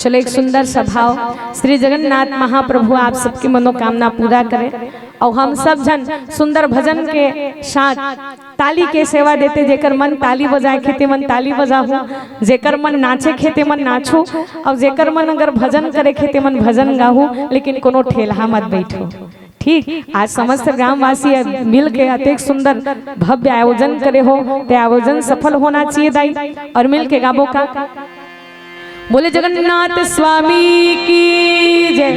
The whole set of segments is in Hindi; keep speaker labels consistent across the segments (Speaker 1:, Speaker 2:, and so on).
Speaker 1: चलो एक सुंदर सा भाव। श्री जगन्नाथ महाप्रभु आप सबकी मनोकामना पूरा करें और हम सब जन सुंदर भजन के साथ ताली के सेवा देते। जेकर मन ताली बजाए खेते मन ताली बजाहू, जेकर मन नाचे खेते मन नाचू, और जेकर मन अगर भजन करे खेते मन भजन गाहू, लेकिन कोनो ठेला मत बैठो। ठीक, आज समस्त ग्रामवासी मिल के अत्यंत सुंदर भव्य आयोजन करे हो, ते आयोजन सफल होना चाहिए दाई। और मिल के गाबो का बोले जगन्नाथ स्वामी की जय।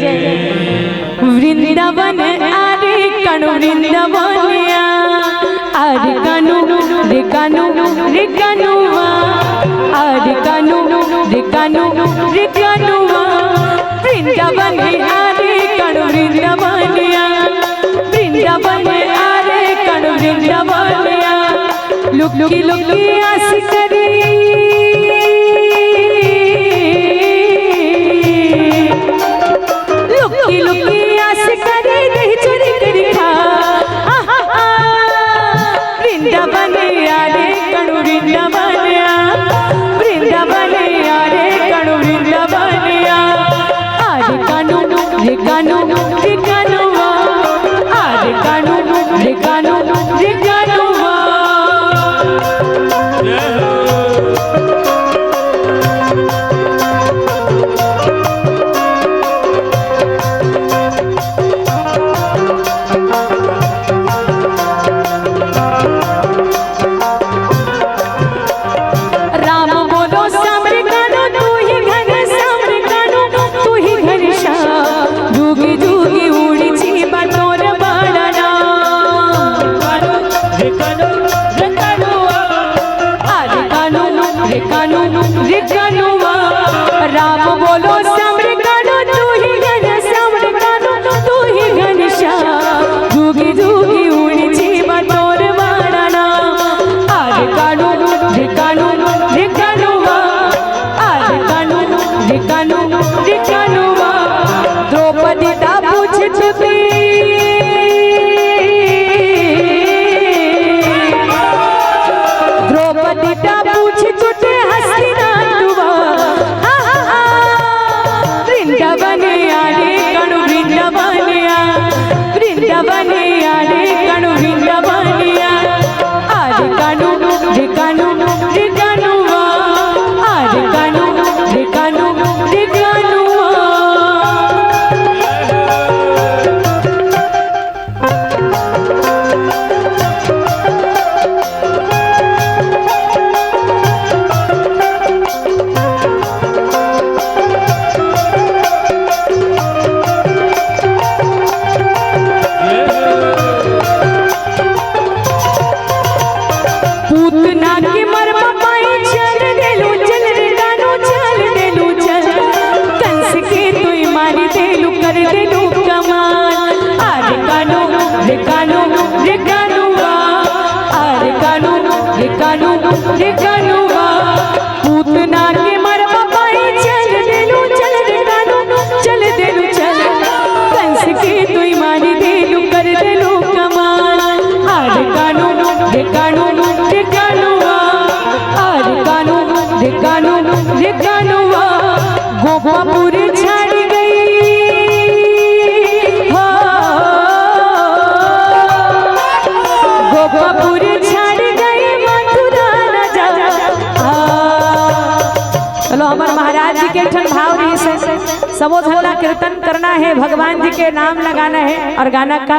Speaker 1: वृंदावन आरे कनु वृंदावनिया, आरे कनु रे कनु रे कनुआ, आरे कनु रे कनु रे कनुआ। वृंदावन आरे कनु वृंदावनिया, वृंदावन आरे कनु वृंदावनिया। लुकी लुकी आस करी, लुकी लुकी आस करे दही चोरी करी खा। वृंदावन आरे कनु वृंदावनिया, वृंदावन आरे कनु वृंदावनिया। आरे कनु रे कनु रे कनुआ, आरे कनु रे कनु रे कनुआ। राम बोलो समर कानो तू ही घन समर कानो तू ही घनश्याम। जुगी जुगी उड़ी छी बतौर वाणा, आरे कानो रे कानो रे कानुआ, आरे कानो रे कानो रे कानुआ। द्रौपदी दा पूछत भी, द्रौपदी दा पूछ छुटे हस्तिनापुर। वृंदावन आरे कनु वृंदावनिया, वृंदावन आरे कनु वृंदावनिया। आरे कनु रे कनु रे कनुआ, आरे कनु रे कनु रे कनुआ। पूतना की मरम पाई चल देलू चल रे कानो चल देलू चल। कंस के तुई मारी देलू कर देलू कमाल। आरे कानो रे कानो रे कानुआ, आरे कानो रे कानो रे कानुआ। पूतना के मरम पाई चल देलू चल रे कानो चल देलू चल। कंस के तुई मारी देलू कर देलू कमाल। आरे कानो रे कानो रे कानुआ, आरे कानो रे कानो रे कानुआ। गोपापुर छाड़ गई हो, गोपापुर छाड़ गई मथुरा न जा। चलो हमारे महाराज जी के ठन भाव रही से सबो धल्ला कीर्तन करना है, भगवान जी के नाम लगाना है। और गाना का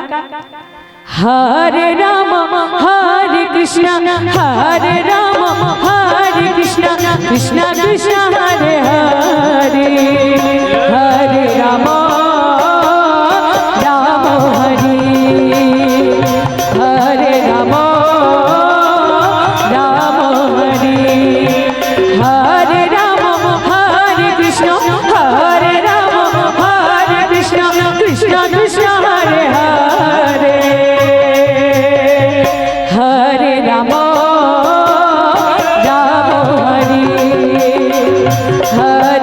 Speaker 1: हरे राम हरे कृष्णा, हरे राम हरे कृष्णा, कृष्णा कृष्णा हरे हरे। हरे राम राम हरे, हरे राम राम हरे। हरे राम हरे कृष्णा, हरे राम हरे कृष्णा, कृष्णा कृष्णा हरे हरे। हरे राम राम हरे, हरे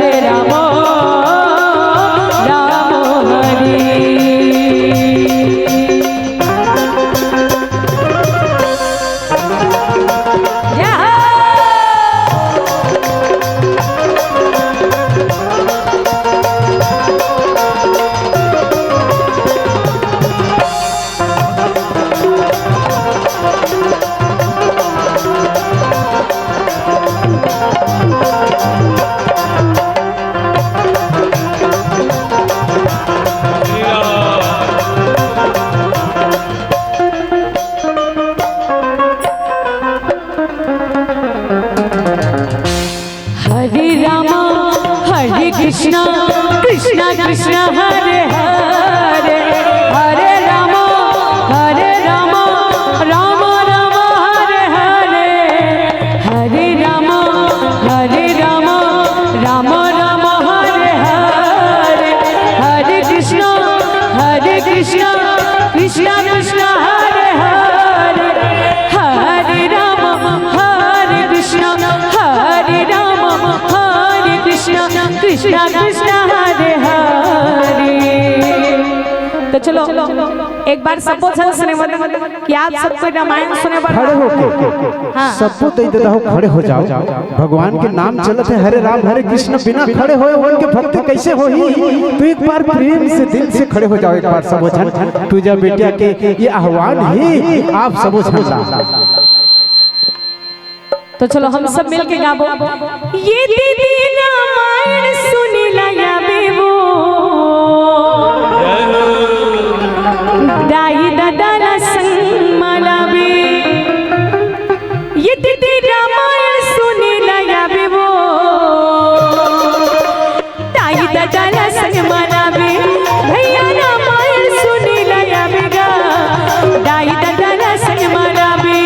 Speaker 1: कृष्णा कृष्णा कृष्णा हरे हरे हरे राम राम राम हरे हरे हरे राम राम राम हरे हरे हरे कृष्णा कृष्णा कृष्णा हरे हरे हरे राम हरे कृष्णा कृष्णा कृष्णा हरे हरे। तो चलो एक बार सबको सुने कि आप सबको रामायण सुने
Speaker 2: खड़े होके
Speaker 1: हाँ
Speaker 2: सबको दे देता हो, खड़े हो जाओ। भगवान के नाम चलत है हरे राम हरे कृष्ण, बिना खड़े होए उनके भक्ति कैसे होही? तो एक बार प्रेम से दिल से खड़े हो जाओ। एक बार सबो जन पूजा बेटिया के ये आह्वान ही आप सबो जन।
Speaker 1: तो चलो हम सब मिलके गाबो। ये दीदी रामायण सुनिला या बेबो दाई दादा संग मलाबे। ये दीदी रामायण सुनिला या बेबो दाई दादा संग मलाबे। भैया रामायण सुनिला या बेगा दाई दादा संग मलाबे।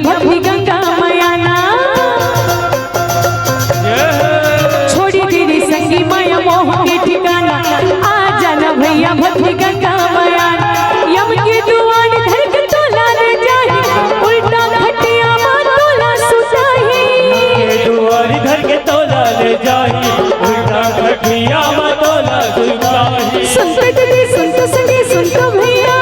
Speaker 1: भक्ति गंगा मयाना छोड़ी तेरी संगी माया मोह के ठिकाना। आ जाना भैया भक्ति गंगा मयाना। यम के दुआर धर के तोला ले जाही उल्टा खटिया मां तोला सुताही।
Speaker 3: दुआर धर के तोला ले जाही उल्टा खटिया मां तोला सुताही।
Speaker 1: सुनते दीदी सुनते संगी सुनते भैया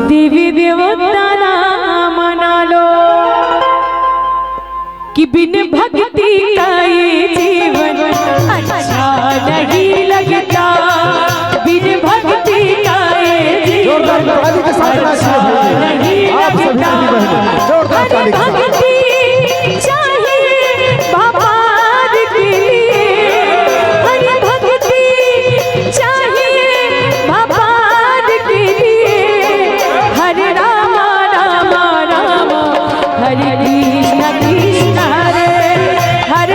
Speaker 1: देवी देवता मना लो कि बिन भक्ति का ये जीवन अच्छा नहीं लगता। बिन भक्ति का ये जीवन अच्छा नहीं लगता। हर भक्ति चाहिए भगवान के लिए, हर भक्ति चाहिए भगवान के लिए। हरे राम राम राम हरे कृष्ण कृष्ण हरे हरे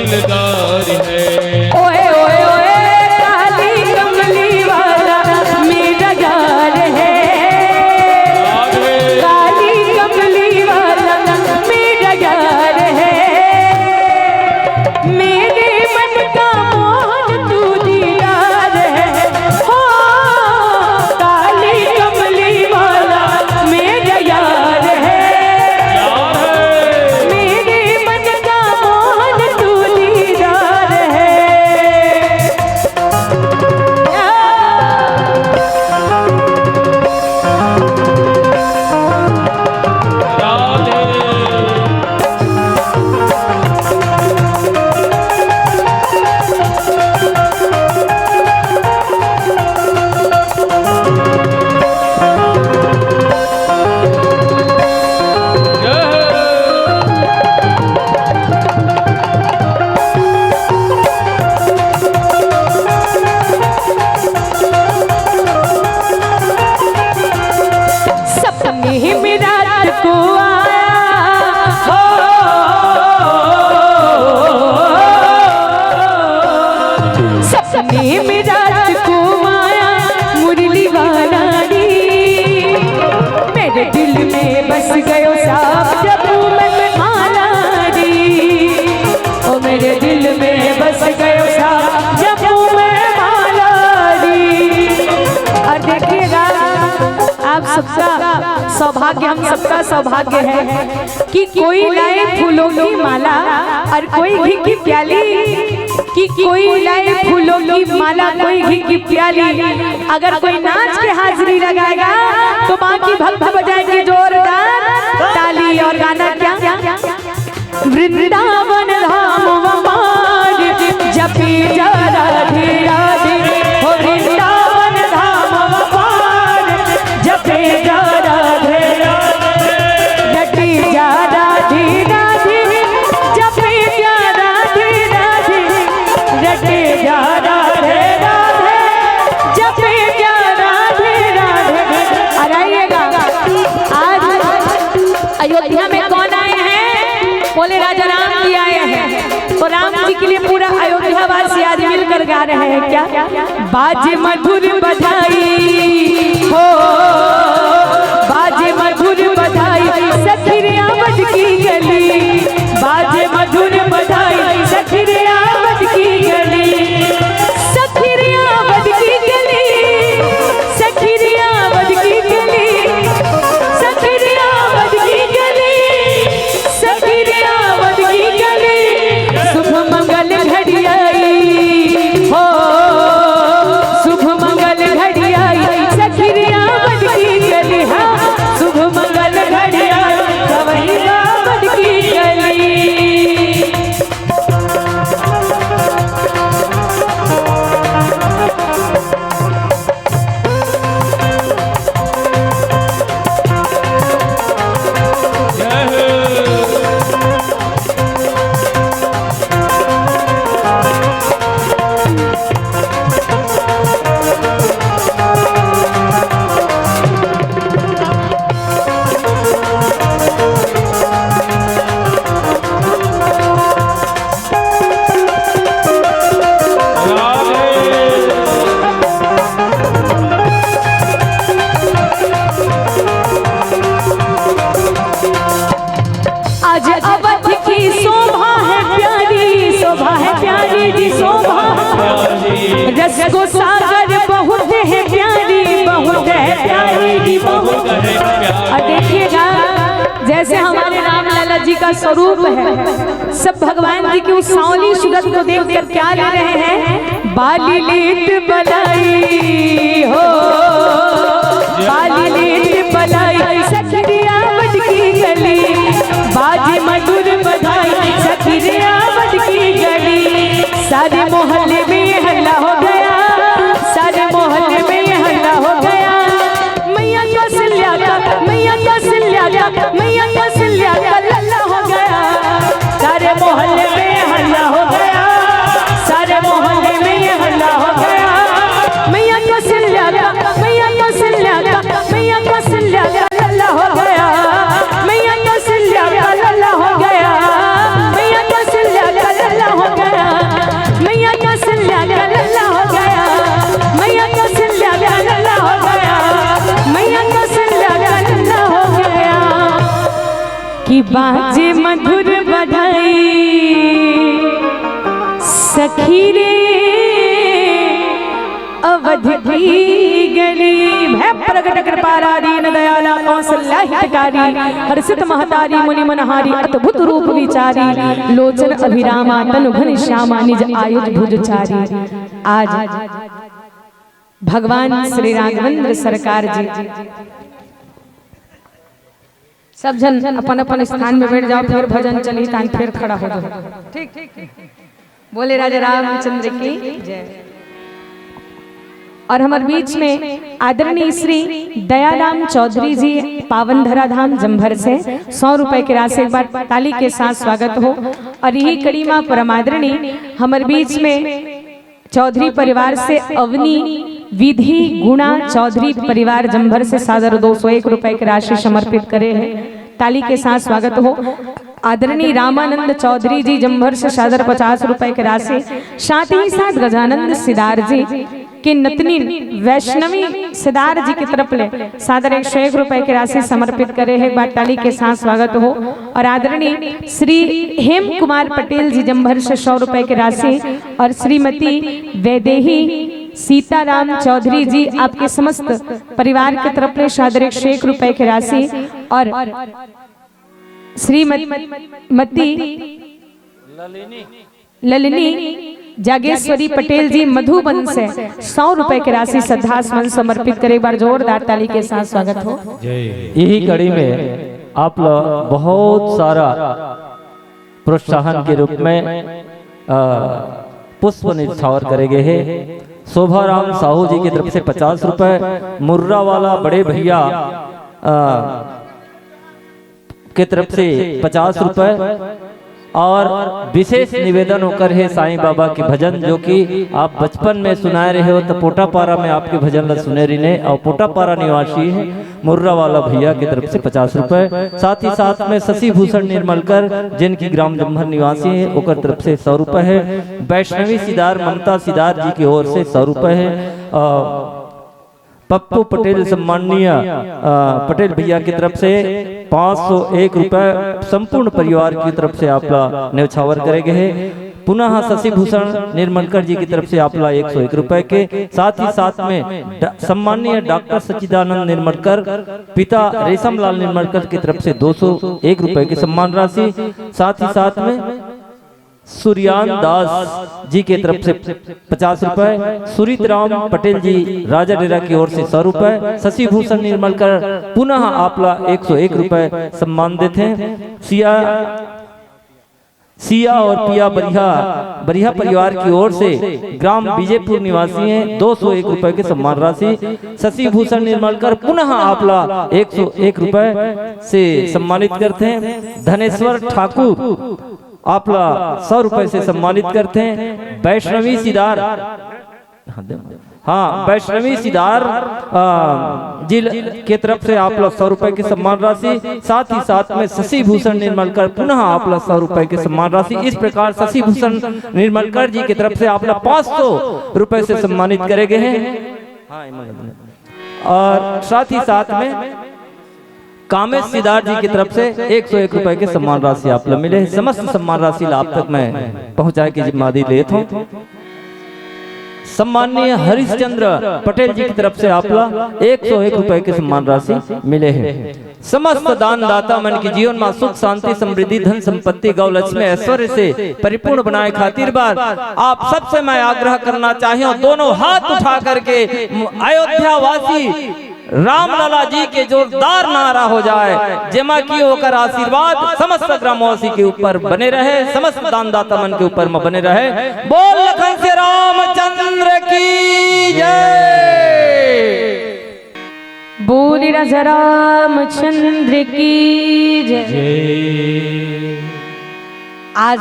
Speaker 3: दिलदार है।
Speaker 1: ओए ओए ओए काली कमली वाला मेरा यार है, काली कमली वाला मेरा यार है, मेरे मन का मोहन तू दीदार है, हो काली कमली वाला मेरा यार है, मेरे मन का मोहन तू दीदार है। सपने में रात को आया हो, सपने में रात को आया मुरली वाला दी, मेरे दिल में बस गयो साहब जब मैं माला दी, ओ मेरे दिल में बस गयो साहब जब मैं माला दी। और देखिएगा आप सबका सौभाग्य, हम सबका सौभाग्य है कि कोई लाए फूलों की माला और कोई घी की प्याली, कि कोई लाए फूलों की माला कोई घी की प्याली। अगर कोई नाच के हाजिरी लगाएगा तो बाकी भक्त बजाएंगे जोरदार ताली। और गाना क्या? वृंदावन धाम हमार जपी जा राधे राधे, हो वृंदावन धाम हमार जपी जा राधे राधे, जपी जा राधे राधे, जपी जा राधे राधे, जपी जा राधे राधे, जपी जा राधे राधे। और आइएगा आज अयोध्या में कौन आए हैं? बोले राजा राम जी आए हैं। तो राम जी के लिए पूरा अयोध्या वासी आज मिलकर गा रहे हैं क्या? बाजे मधुर बधाई हो, बाजे मधुर बधाई सखी आमद की गली, बाजे मधुर बधाई सखी आमद की गली, सखी आमद की गली, सखी आमद की गली, सखी आमद की गली, सखी आमद की गली, शुभ मंगल घड़ी आई हो, शुभ मंगल घड़ी आई सखी आमद की गली, हाँ शुभ मंगल घड़ी आई सवई आमद की गली। आज अवध की शोभा है प्यारी, शोभा है प्यारी जी शोभा, रस को सागर बहुत है प्यारी, बहुत है प्यारी जी बहुत है। और देखिएगा जैसे हमारे राम लाला जी का स्वरूप है, सब भगवान जी की उस सांवली सूरत को देखकर क्या ले रहे हैं? बाली लीट बलाई हो, बाली लीट बलाई सखी आमद की गली, बाजे मधुर बधाई सखी आमद की गली, सारे मोहल्ले में हल्ला हो गया, सारे मोहल्ले में हल्ला हो गया, मैया कौशल्या का, मैया कौशल्या का, मैया कौशल्या का लल्ला हो गया, सारे मोहल्ले में हल्ला हो गया, सारे मोहल्ले में हल्ला हो गया, मैया कौशल्या का, मैया कौशल्या का, मैया कौशल्या का लल्ला हो गया, मैया कौशल्या का लल्ला हो गया, मैया कौशल्या का लल्ला हो गया। सखी रे अवध की गली भय प्रगट कृपारा दीन दयाला कौशल्या हितकारी हर्षित महतारी मुनि मनहारी अद्भुत रूप विचारी लोचन अभिरामा तनु घन श्यामा निज आयुध भुजचारी। आज भगवान श्री राघवेंद्र सरकार जी सब जन अपन अपन स्थान में बैठ जाओ, फिर भजन चली तान फिर खड़ा हो जाओ। ठीक बोले राजा रामचंद्र की जय। और हमारे बीच में आदरणीय श्री दयाराम चौधरी जी पावन धरा धाम जम्भर से 100 रुपए की राशि एक बार ताली के साथ स्वागत हो। और यही कड़ी मां परमादरणी हमारे बीच में चौधरी परिवार से अवनी विधि गुणा चौधरी परिवार जम्भर से सादर 201 रुपए की राशि समर्पित करे हैं। ताली के साथ स्वागत हो। आदरणीय रामानंद चौधरी जी जम्भर से सादर 50 रुपए की राशि, साथ ही साथ गजानंद सिदार जी के नतनी वैष्णवी सिदार जी की तरफ ले सादर 101 रुपए की राशि समर्पित करे हैं। बात ताली के साथ स्वागत हो। और आदरणीय श्री हेम कुमार पटेल जी जम्भर से 100 रुपए की राशि और श्रीमती वैदेही सीताराम चौधरी जी आपके समस्त परिवार की तरफ ले सादर 101 रुपए की राशि और श्रीमती ललिनी जागेश्वरी पटेल जी मधुबन से 100 रुपए की राशि श्रद्धासुमन समर्पित करे। एक बार जोरदार ताली के साथ स्वागत हो।
Speaker 3: यही कड़ी में आप लोग बहुत सारा प्रोत्साहन के रूप में पुष्प निछावर करेंगे है। शोभाराम साहू जी की तरफ से 50 रुपए, मुर्रा वाला बड़े भैया के तरफ से 50 रुपए और विशेष निवेदन होकर है साईं बाबा के भजन जो कि आप बचपन में सुनाए रहे हो। तो पोटापारा में आपके भजन ला सुने रही ने और पोटापारा निवासी है मुर्रा वाला भैया की तरफ से 50 रुपए। साथ ही साथ में शशि भूषण निर्मलकर जिनकी ग्राम जम्भर निवासी है ओकर तरफ से 100 रुपए है। वैष्णवी सिदार ममता सिदार जी की ओर से 100 रुपए है। पप्पू पटेल सम्माननीय पटेल भैया की तरफ से 501 रुपए संपूर्ण परिवार की तरफ से आपला न्यौछावर करेंगे है। पुनः शशि भूषण निर्मलकर जी की तरफ से आपला 101 रुपए के। साथ ही साथ में सम्माननीय डॉक्टर सच्चिदानंद निर्मलकर पिता रेशम लाल निर्मलकर की तरफ से 201 रुपए की सम्मान राशि। साथ ही साथ में सूर्यान दास जी की तरफ से 50 रुपए, सुरीत राम पटेल जी राजा डेरा की ओर से 100 रुपए। शशि भूषण निर्मलकर पुनः आपला 101 रुपए सम्मान देते हैं। सिया और पिया बरिहा परिवार की ओर से ग्राम विजयपुर निवासी हैं 201 रुपए के सम्मान राशि। शशि भूषण निर्मलकर पुनः आपला 101 रुपए से सम्मानित करते हैं। धनेश्वर ठाकुर आपला 100 रुपए से सम्मानित करते हैं। वैष्णवी सिदार वैष्णवी सिदार जी के तरफ से आपला 100 रुपए की सम्मान राशि। साथ ही साथ में शशि भूषण निर्मलकर पुनः आपला 100 रुपए की सम्मान राशि। इस प्रकार शशि भूषण निर्मलकर जी की तरफ से आपला 500 रुपए से सम्मानित करे गए हैं। और साथ ही साथ में कामेश सिदार जी की तरफ से 101 रुपए के सम्मान राशि आप लोग मिले। समस्त सम्मान राशि आप तक मैं पहुंचाए की जिम्मेदारी लेता हूं। सम्माननीय हरिश्चंद्र पटेल जी की तरफ से आप लोग 101 रुपए के सम्मान राशि मिले हैं। समस्त दान दाता मन की जीवन में सुख शांति समृद्धि धन संपत्ति गौ लक्ष्मी ऐश्वर्य से परिपूर्ण बनाए खातिर बार आप सबसे मैं आग्रह करना चाहिए दोनों हाथ उठा करके अयोध्या वासी राम लाला जी के जोरदार नारा हो जाए जेमा की होकर आशीर्वाद समस्त ग्रामवासी के ऊपर बने रहे, समस्त दानदाता मन के ऊपर में बने रहे। बोल लखन से रामचंद्र की जय।
Speaker 1: बोल राजा रामचंद्र की जय। आज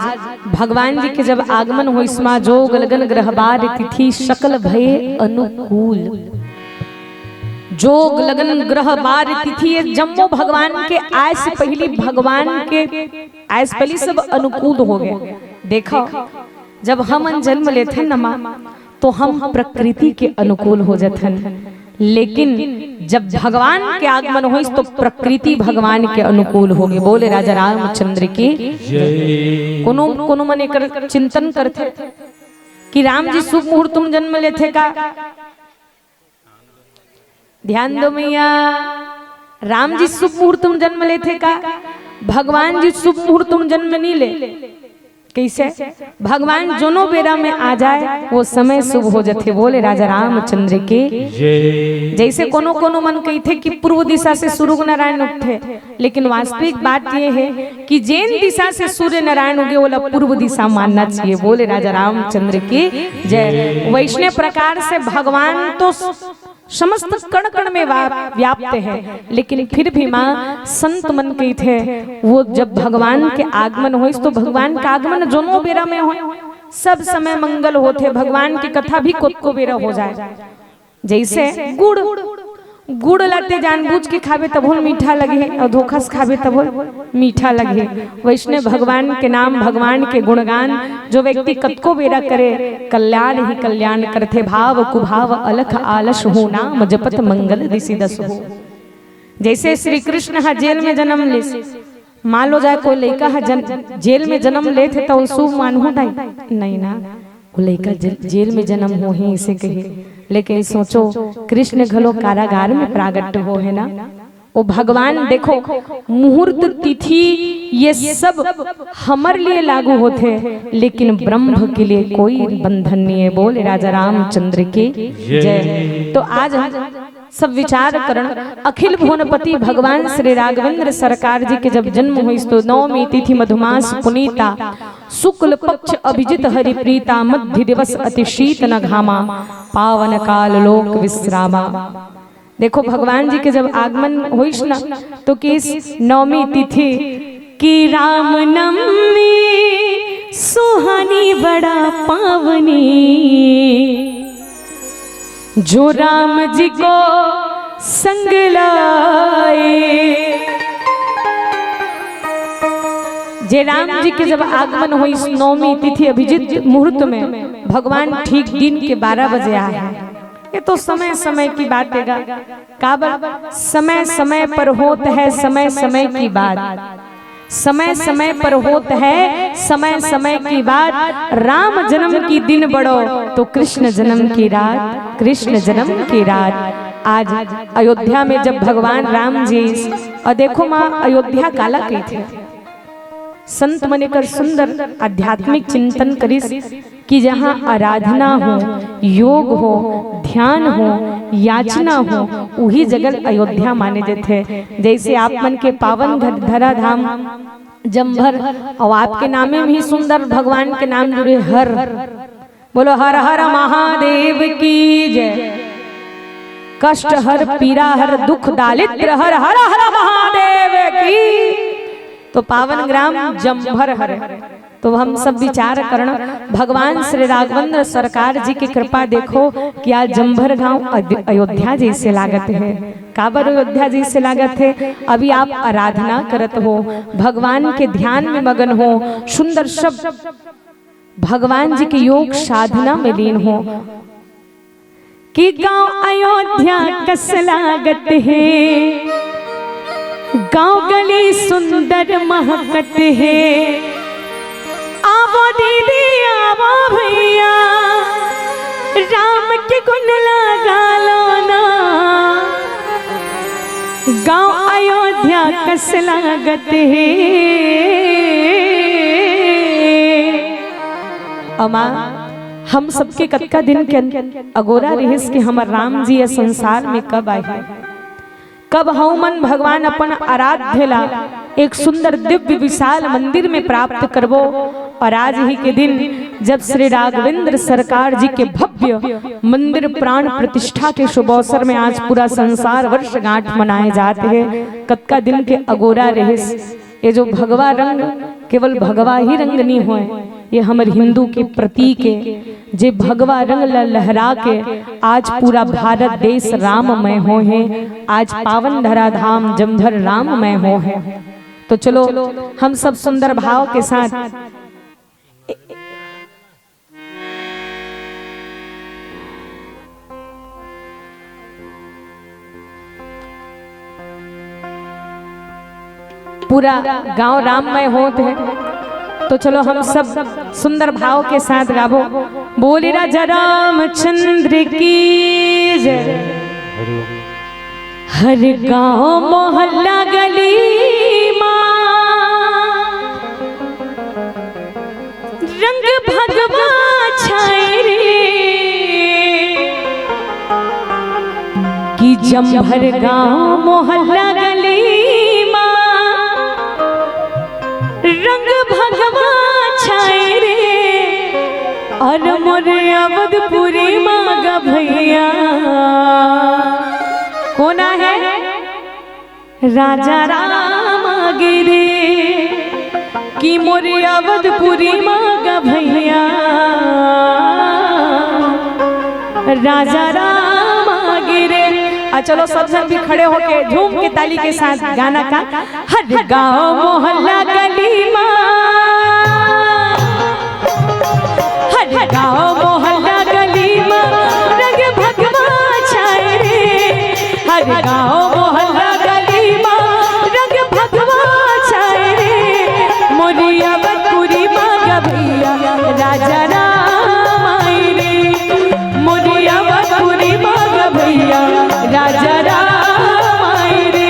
Speaker 1: भगवान जी के जब आगमन हो इसमा जोग लगन ग्रहबार तिथि सकल भय अनुकूल। जोग लगन ग्रह बार तिथि जम्मो भगवान के आय से पहली भगवान के आय से पहली सब अनुकूल हो गए। देखो जब हम जन्म लेते न माँ तो हम प्रकृति के अनुकूल हो जाते हैं, लेकिन जब भगवान के आगमन हो तो प्रकृति भगवान के अनुकूल हो गए। बोले राजा रामचंद्र की कोनो मन कर चिंतन करते कि राम जी शुभ मुहूर्त में जन्म लेते का। ध्यान दो मैया, राम जी शुभ मुहूर्त में जन्म लेते का, भगवान जी शुभ मुहूर्त में जन्म नहीं ले। कैसे? भगवान जोनो बेरा में आ जाए वो समय शुभ हो जाते। बोले राजा रामचंद्र के जैसे कोनो कोनो मन कहते कि पूर्व दिशा से सूर्य नारायण उठे, लेकिन वास्तविक बात ये है कि जैन दिशा से सूर्य नारायण उगे वाला पूर्व दिशा मानना चाहिए। बोले राजा रामचंद्र की जय। वैष्णव प्रकार से भगवान तो समस्त कण कण में व्याप्त है, लेकिन फिर भी माँ संत मन कही थे वो जब भगवान के आगमन हो तो भगवान का आगमन जोनो बेरा में हो, सब समय मंगल होते। भगवान की कथा भी को बेरा हो जाए। जैसे गुड़ लाते जानबूझ के खावे तब मीठा लगे और धोखा से खावे तब मीठा लगे। वैष्णव भगवान के नाम भगवान के गुणगान जो व्यक्ति कतको बेरा करे कल्याण ही कल्याण करते। भाव कुभाव अलख आलस हो नाम जपत मंगल दिशि दस हो। जैसे श्री कृष्ण जेल में जन्म ले, मान लो जाए कोई लड़का जेल में जन्म ले थे तो शुभ मानू नहीं ना, वो लड़का जेल में जन्म हो ही इसे कहे। लेकिन सोचो कृष्ण घलो कारागार में प्रागट हो है ना। वो भगवान देखो मुहूर्त तिथि ये सब हमारे लिए लागू होते, लेकिन ब्रह्म के लिए कोई बंधन नहीं है। बोले राजा रामचंद्र की जय। तो आज सब विचार करण अखिल भुवनपति भगवान श्री राघवेंद्र सरकार जी के जब जन्म हुई तो नवमी तिथि मधुमास पुनीता शुक्ल पक्ष अभिजित हरिप्रीता मध्य दिवस अति शीत न घामा पावन काल लोक विश्रामा। देखो भगवान जी के जब आगमन हुई ना तो किस नवमी तिथि की राम नवमी सुहानी बड़ा पावनी, जो राम जी को संग लाए। जे राम जी के जब आगमन हुई नवमी तिथि अभिजित मुहूर्त में भगवान ठीक दिन के 12 बजे आए हैं। ये तो समय समय की बात है। काबर समय समय पर होता है समय समय की बात, समय समय पर होत है समय समय की बात। राम जन्म की दिन बढ़ो तो कृष्ण जन्म की रात, कृष्ण जन्म की रात। आज अयोध्या में जब भगवान राम जी और देखो माँ अयोध्या काला कही थे, संत मने कर सुंदर आध्यात्मिक चिंतन करिस कि जहाँ आराधना हो, योग हो, ध्यान हो, याचना हो, वही जगह अयोध्या माने जाते। जैसे आप मन के पावन धरा धाम जम्भर और आपके नामे में ही सुंदर भगवान के नाम जुड़े हर। बोलो हर हर महादेव की जय। कष्ट हर पीरा हर दुख दारिद्र हर हर हर महादेव की। तो पावन ग्राम जम्भर हर। तो हम सब विचार करना भगवान श्री राघवेंद्र सरकार जी की कृपा देखो कि आज जम्भर गांव अयोध्या जैसे लागत है। काबर अयोध्या जैसे लागत है। अभी आप आराधना करत हो, भगवान के ध्यान में मगन हो, सुंदर शब्द भगवान जी के योग साधना में लीन हो कि गांव अयोध्या कस लागत है, गांव गली सुंदर महकत है। आवो दीदी आवो भैया राम के गुण लगा लो ना, गांव अयोध्या कस लागत है। अमा हम सबके कतका दिन के अगोरा रहिस कि हमार राम जी ये संसार में कब आए, कब हम मन भगवान अपन आराध्य ला एक सुंदर दिव्य विशाल मंदिर में प्राप्त करबो। और आज ही के दिन जब श्री राघवेंद्र सरकार जी के भव्य मंदिर प्राण प्रतिष्ठा के शुभ अवसर में आज पूरा संसार वर्षगांठ मनाए जाते हैं। कतका दिन के अगोरा रहिस ये जो भगवा रंग केवल भगवा ही रंग नहीं हुए, ये हमारे हिंदू के प्रतीक है। जे भगवा रंग लहरा के आज पूरा भारत देश राममय हो है। आज पावन धरा धाम जम्भर राममय हो है। तो चलो हम सब सुंदर भाव के साथ पूरा गांव राममय होते हैं। तो चलो हम सब सुंदर भाव के साथ गाबो बोले राजा रामचंद्र की जय। हर गांव मोहल्ला गली माँ रंग भगवा छाए रे कि जम्भर गांव मोहल्ला गली माँ रंग भगवा छाए रे और मोरे अवधपुरी मांगा भैया कोना है राजा राम गिरे कि मोरे अवधपुरी मांगा भैया राजा राम गिरे। चलो सब जन भी खड़े होके झूम के ताली के साथ गाना का हर गांव मोहल्ला गली माँ हर गांव मोहल्ला गली माँ रंग भगवा छाए रे हर गांव मोहल्ला गली माँ रंग भगवा छाए रे मोरी अवधपुरी मांगा भैया राजा राम आए रे मोरी अवधपुरी मांगा भैया राजा राम आए रे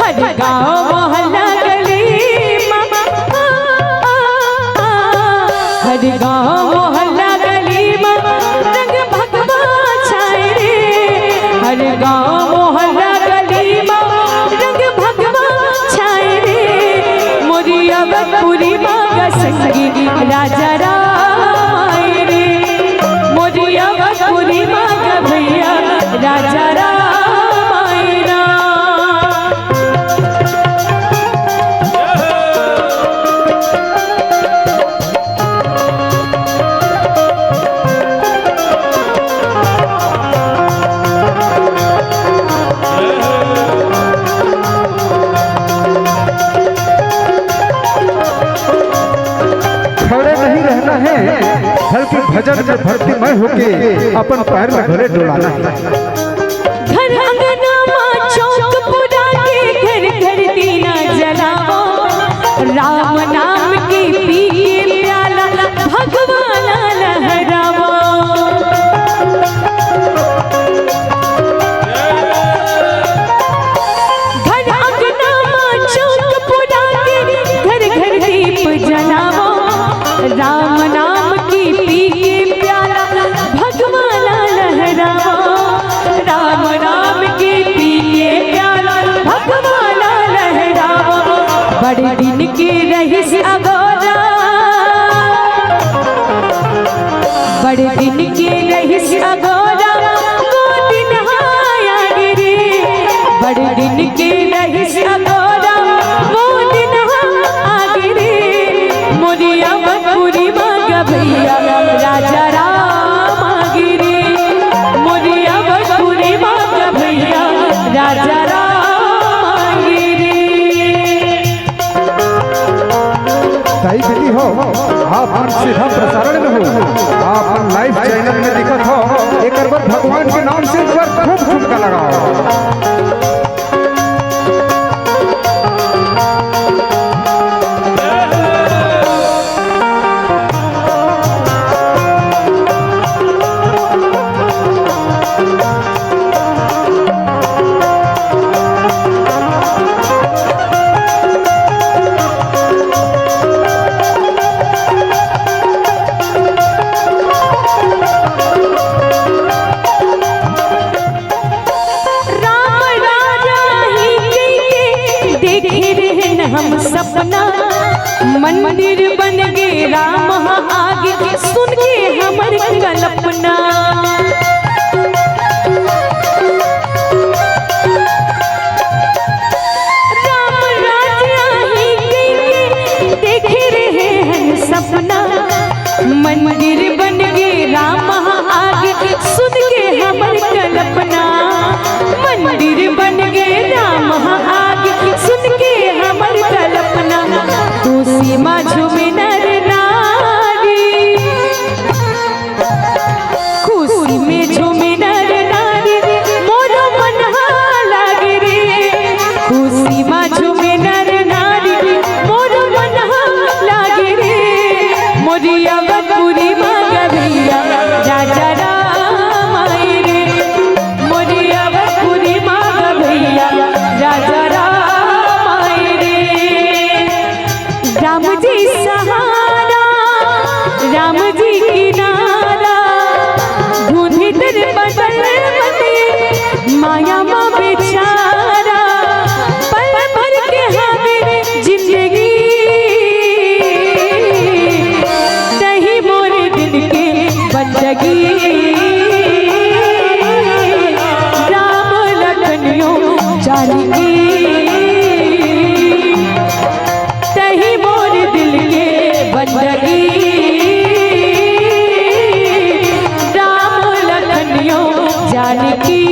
Speaker 1: हर गांव मोहल्ला गली माँ हर गांव मोहल्ला गली माँ रंग भगवा छाए रे हर गांव मोहल्ला गली माँ रंग भगवा छाए रे मोरी अवधपुरी मांगा संगी राजा राम आए रे मोरी अवधपुरी मांगा भैया राजा राम आए रा।
Speaker 2: खड़े नहीं रहना है बल्कि भजन में भक्तिमय होके अपन पैर में घरे डोलाना है।
Speaker 1: घर अंगना माँ चौक पुरा के घर घर दीना जलाओ राम नाम की पी के प्याला भगवाना लहराओ घर अंगना माँ चौक पुरा के घर घर दीप जलाओ राम नाम की पी के प्याला भगवाना लहराओ राम नाम की पी के प्याला भगवाना लहराओ बड़े दिन की रहीस अगोरा बड़े दिन की रहीस अगोरा वो दिन आया गिरे बड़े दिन की रहीस अगोरा वो दिन आ गिरे मोरी अवधपुरी मांगा भैया राजा राम गिरे मोरी अवधपुरी मांगा भैया राजा राम गिरे।
Speaker 2: ताई दीदी हो आप सीधा प्रसारण में हो आप लाइव चैनल में दिखत हो एक बार भगवान के नाम से एक बार खूब ठुमका लगाओ।
Speaker 1: हम सपना मंदिर बन गए राम आगे सुन के हमर कल्पना राम राजा ही देखे रहे हैं सपना मंदिर बन गए राम आगे सुन के हमर कल्पना मंदिर बन गए राम आगे सुन के हमर कल्पना खुशी माँ झूमे नर नारी खुशी में झूमे नर नारी मोर मन लागे रे खुशी माँ झूमे नर नारी मोर मन लागे रे मोरी अवधपुरी माँ बंदगी राम लखनियो जानकी तही मोर दिल के बंदगी राम लखनियो जानकी।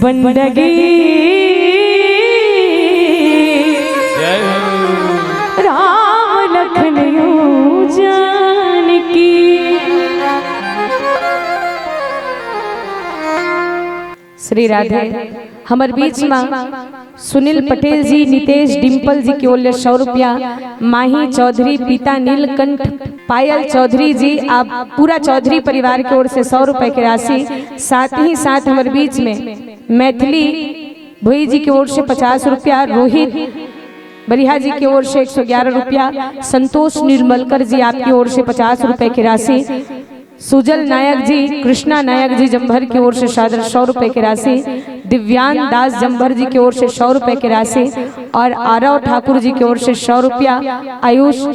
Speaker 1: बंदगी राम लखनियो जानकी। श्री राधे हमारे बीच में सुनील पटेल जी, नितेश डिम्पल जी की ओर 100 रुपया, माही चौधरी, पिता नीलकंठ, पायल चौधरी जी, आप पूरा चौधरी परिवार की ओर से 100 रुपए की राशि। साथ ही साथ हमारे बीच में मैथिली भोई जी की ओर से 50 रुपया, रोहित बरिहा जी की ओर से 111 रुपया, संतोष निर्मलकर जी आपकी ओर से 50 रुपए की राशि, सुजल नायक जी, कृष्णा नायक जी जम्भर की ओर से 100 रुपए की राशि, दिव्यांग दास जम्भर जी की ओर से 100 रुपए की राशि और आरव ठाकुर जी की ओर से 100 रुपया, आयुष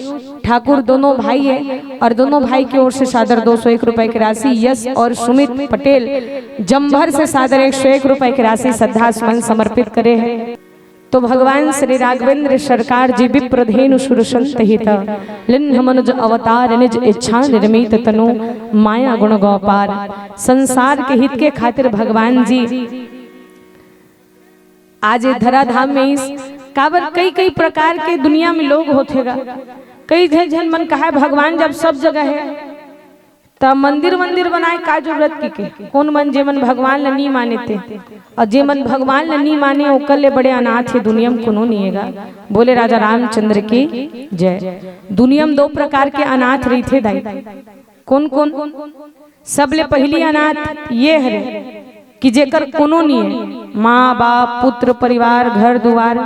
Speaker 1: ठाकुर दोनों भाई है और दोनों भाई की ओर से सादर 201 रुपए की राशि, यश और सुमित पटेल जम्भर से सादर 101 रुपए की राशि श्रद्धा सुमन समर्पित करे हैं। तो भगवान श्री राघवेंद्र सरकार जी विप्रधेनु सुरसंत हित लिन्ह मनुज अवतार निज इच्छा निर्मित तनु माया गुण गौपार। संसार के हित के खातिर भगवान जी आज धराधाम में इस काबर कई कई प्रकार के दुनिया में लोग होतेगा, कई जन मन कहा भगवान जब सब जगह है तब मंदिर मंदिर बनाए का जरूरत की कौन मन जे मन भगवान ला नहीं माने थे और जे मन भगवान ला नहीं माने ओकर ले बड़े अनाथ है दुनिया में कोनो नहीं है। बोले राजा रामचंद्र की जय। दुनिया में 2 प्रकार के अनाथ रही थे दाई, कौन कौन? सबले पहली अनाथ ये है कि जेकर कोनो नहीं है, माँ बाप पुत्र परिवार घर द्वार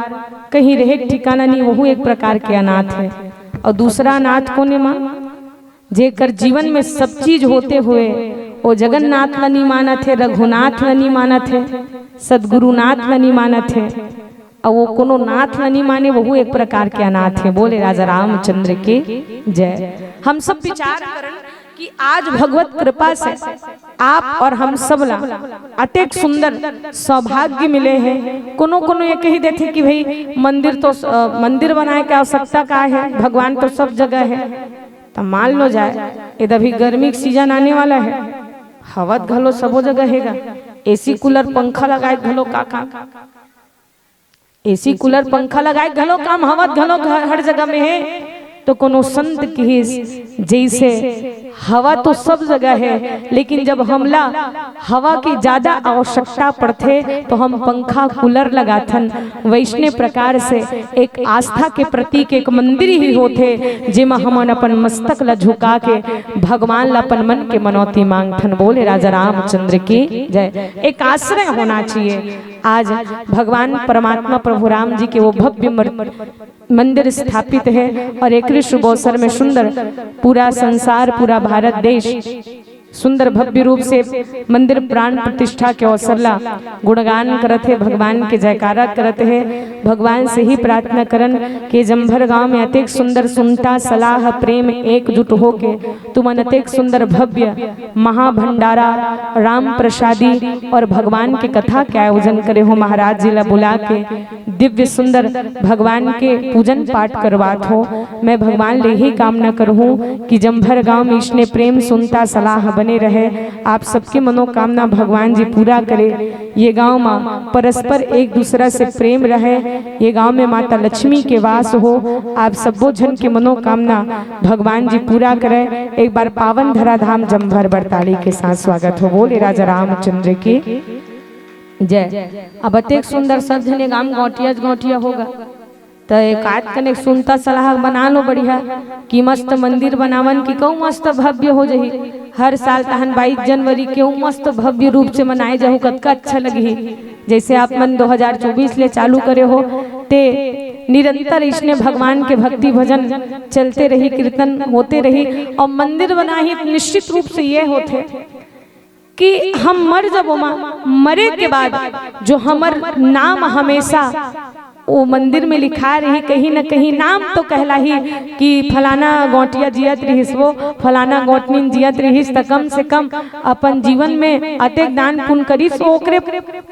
Speaker 1: कहीं रहे ठिकाना नहीं, वह एक प्रकार के अनाथ है। और दूसरा अनाथ कौन है? माँ जेकर जीवन में सब चीज होते हुए वो जगन्नाथ ला नहीं माना थे, रघुनाथ ला नहीं माना थे, सदगुरुनाथ ला नहीं माना थे और वो कोनो नाथ ला नहीं माने, वह एक प्रकार के अनाथ है। बोले राजा रामचंद्र की जय। हम सब विचार करें कि आज भगवत कृपा से आप और हम सब ला अतेक सुंदर सौभाग्य मिले हैं। कोनो कोनो ये कही देते कि भाई मंदिर तो मंदिर बनाए के आवश्यकता का है, भगवान तो सब जगह है। तो मान लो जाए इधर भी गर्मी का सीजन आने वाला है, हवा घलो सबो जगह हैगा, एसी कूलर पंखा लगाए घलो का काम, एसी कूलर पंखा लगाए घलो काम, हवा घलो हर जगह में है। तो कोनो संत की जैसे हवा तो सब जगह है, लेकिन जब हमला हवा की ज्यादा आवश्यकता पड़ते तो हम पंखा कूलर लगाथन। वैष्णव प्रकार से एक आस्था के प्रतीक एक मंदिर ही होते जेमा हमन अपन मस्तक ला झुका के भगवान ला अपन मन के मनौती मांगथन। बोले राजा रामचंद्र की जय। एक आश्रय होना चाहिए। आज भगवान परमात्मा प्रभु राम जी के वो भव्य मंदिर स्थापित है और एक शुभ अवसर में सुंदर पूरा संसार पूरा भारत देश सुंदर भव्य रूप से मंदिर प्राण प्रतिष्ठा के अवसर ला गुणगान करत है, भगवान के जयकारा करत है। भगवान से ही प्रार्थना करन के जम्भर गांव में अतेक सुंदर सुनता सलाह प्रेम एकजुट होके तुम अतेक सुंदर भव्य महाभंडारा राम प्रसादी और भगवान के कथा के आयोजन करे हो। महाराज जी ला बुला के दिव्य सुंदर भगवान के पूजन पाठ करवात हो। मैं भगवान ले ही कामना करूँ कि जम्भर गांव में इसने प्रेम सुनता सलाह बने रहे, आप सबकी मनोकामना भगवान जी पूरा करे। ये गांव में परस्पर एक दूसरा से प्रेम रहे, ये गांव में माता लक्ष्मी के वास हो। आप सबो जन की मनोकामना भगवान जी पूरा करे। एक बार पावन धराधाम जम्भर बरताली के साथ स्वागत हो। बोले राजा रामचंद्र की जय। अब अतेक सुंदर सब जने गांव गौटिया होगा तो एक आध कने सुनता सलाह बना लो बढ़िया कि मस्त मंदिर बनावन की कहूँ मस्त भव्य हो जही। हर साल तहन 22 जनवरी के मस्त भव्य रूप से मनाए जाहू कतका अच्छा लगी। जैसे आप मन 2024 ले चालू करे हो ते निरंतर इसने भगवान के भक्ति भजन चलते रही, कीर्तन होते रही और मंदिर बनाही निश्चित रूप से ये होते कि हम मर जब मरे के बाद जो हमर नाम हमेशा वो मंदिर में लिखा रही, कहीं न कहीं नाम तो कहला ही कि फलाना गौटिया जियत रहीस, वो फलाना गौटनीन जियत रहीस, तो कम से कम अपन जीवन में अतेक दान पुण्य करीस ओकरे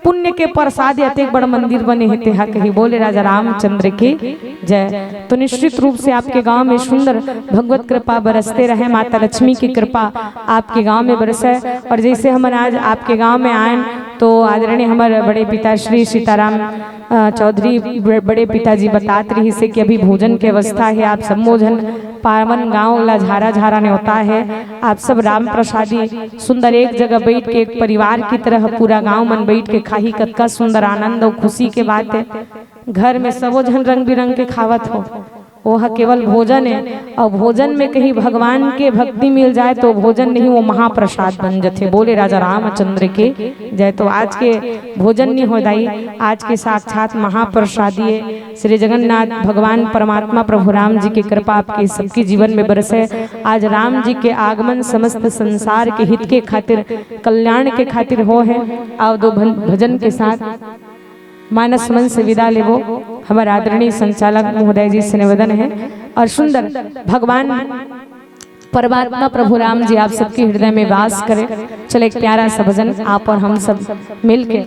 Speaker 1: पुण्य के प्रसाद अतेक बड़ा मंदिर बने हेते हा कही। बोले राजा रामचंद्र की जय। तो निश्चित रूप से आपके गांव में सुंदर भगवत कृपा बरसते रहे, माता लक्ष्मी की कृपा आपके गांव में बरसे। और जैसे हम आज आपके गांव में आए तो आदरणीय हमारे बड़े पिता श्री सीताराम चौधरी बड़े पिताजी बताते रही से कि अभी भोजन की व्यवस्था है। आप सम्मोजन पावन गांव ला झारा झारा ने होता है। आप सब राम प्रसादी सुंदर एक जगह बैठ के एक परिवार की तरह पूरा गांव मन बैठ के खाही कतका सुंदर आनंद और खुशी के बात है। घर में सबो जन रंग बिरंग के खावत हो, वह केवल भोजन है और भोजन में कहीं भगवान के भक्ति मिल जाए तो भोजन नहीं वो महाप्रसाद बन जाते। बोले राजा रामचंद्र के जय। तो आज के भोजन नहीं हो दाई, आज के साक्षात महाप्रसादी श्री जगन्नाथ भगवान परमात्मा प्रभु राम जी की कृपा आपके सबके जीवन में बरसे। आज राम जी के आगमन समस्त संसार के हित के खातिर कल्याण के खातिर हो है। आओ दो भजन के साथ मानस मन से विदा लेवो। हमारे आदरणीय संचालक महोदय जी से निवेदन है और सुंदर भगवान परमात्मा प्रभु राम जी आप सबके हृदय में वास करे। चले एक प्यारा सा भजन आप और हम सब मिलके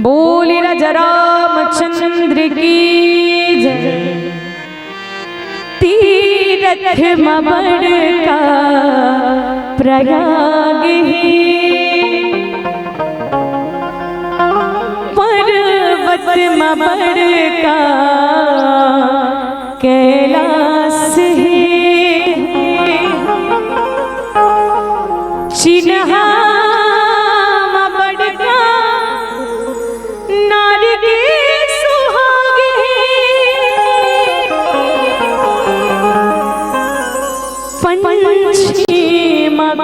Speaker 1: बोले राजा रामचंद्र की जय। तीरथ बड़का प्रयाग पर्वत बड़का कैलाश है। चिन्हा बड़का नारी के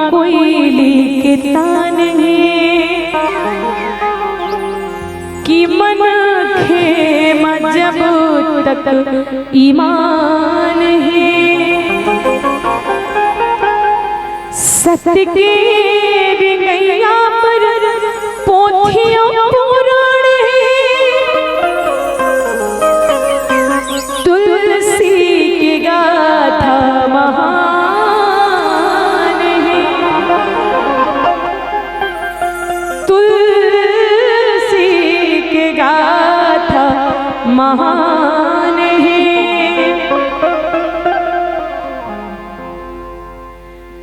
Speaker 1: कोयली के तान है कि मन खेम जब तक ईमान है। सत्य के रिंगैया पर पोथियों पुराण है। तुलसी की गाथा महान महान है।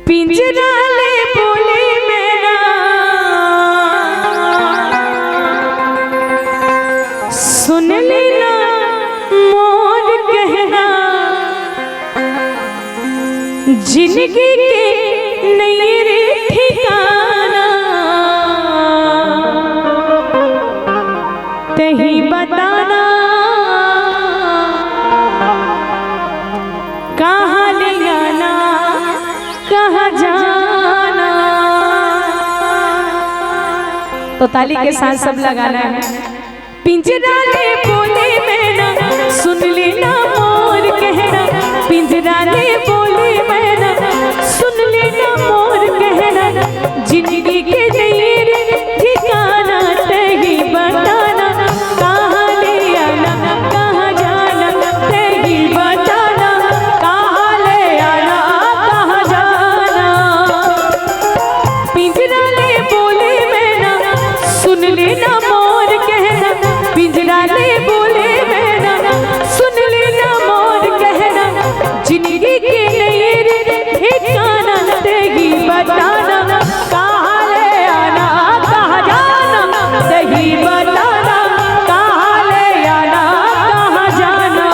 Speaker 1: पिंजरा ले बोले मैना सुन लेना मोर कहना, जिंदगी के नहीं रे ठिकाना, तही बताना कहाँ ले आना कहाँ जाना। तो ताली के साथ सब लगाना है। पिंजरा ले बोले मैना, सुन लेना मोर कहना, पिंजरा ले बोले मैना, सुन लेना मोर कहना, जिंदगी के नहीं ठिकाना, तही बताना कहाँ ले आना कहाँ जाना, तही बताना कहाँ ले आना कहाँ जाना। पिंजरा ले बोले मैना, सुन लेना मोर कहना, पिंजरा ले बोले मैना, सुन लेना मोर कहना, जिंदगी के नहीं ठिकाना, तही बताना कहाँ ले आना कहाँ जाना, तही बताना कहाँ ले आना कहाँ जाना।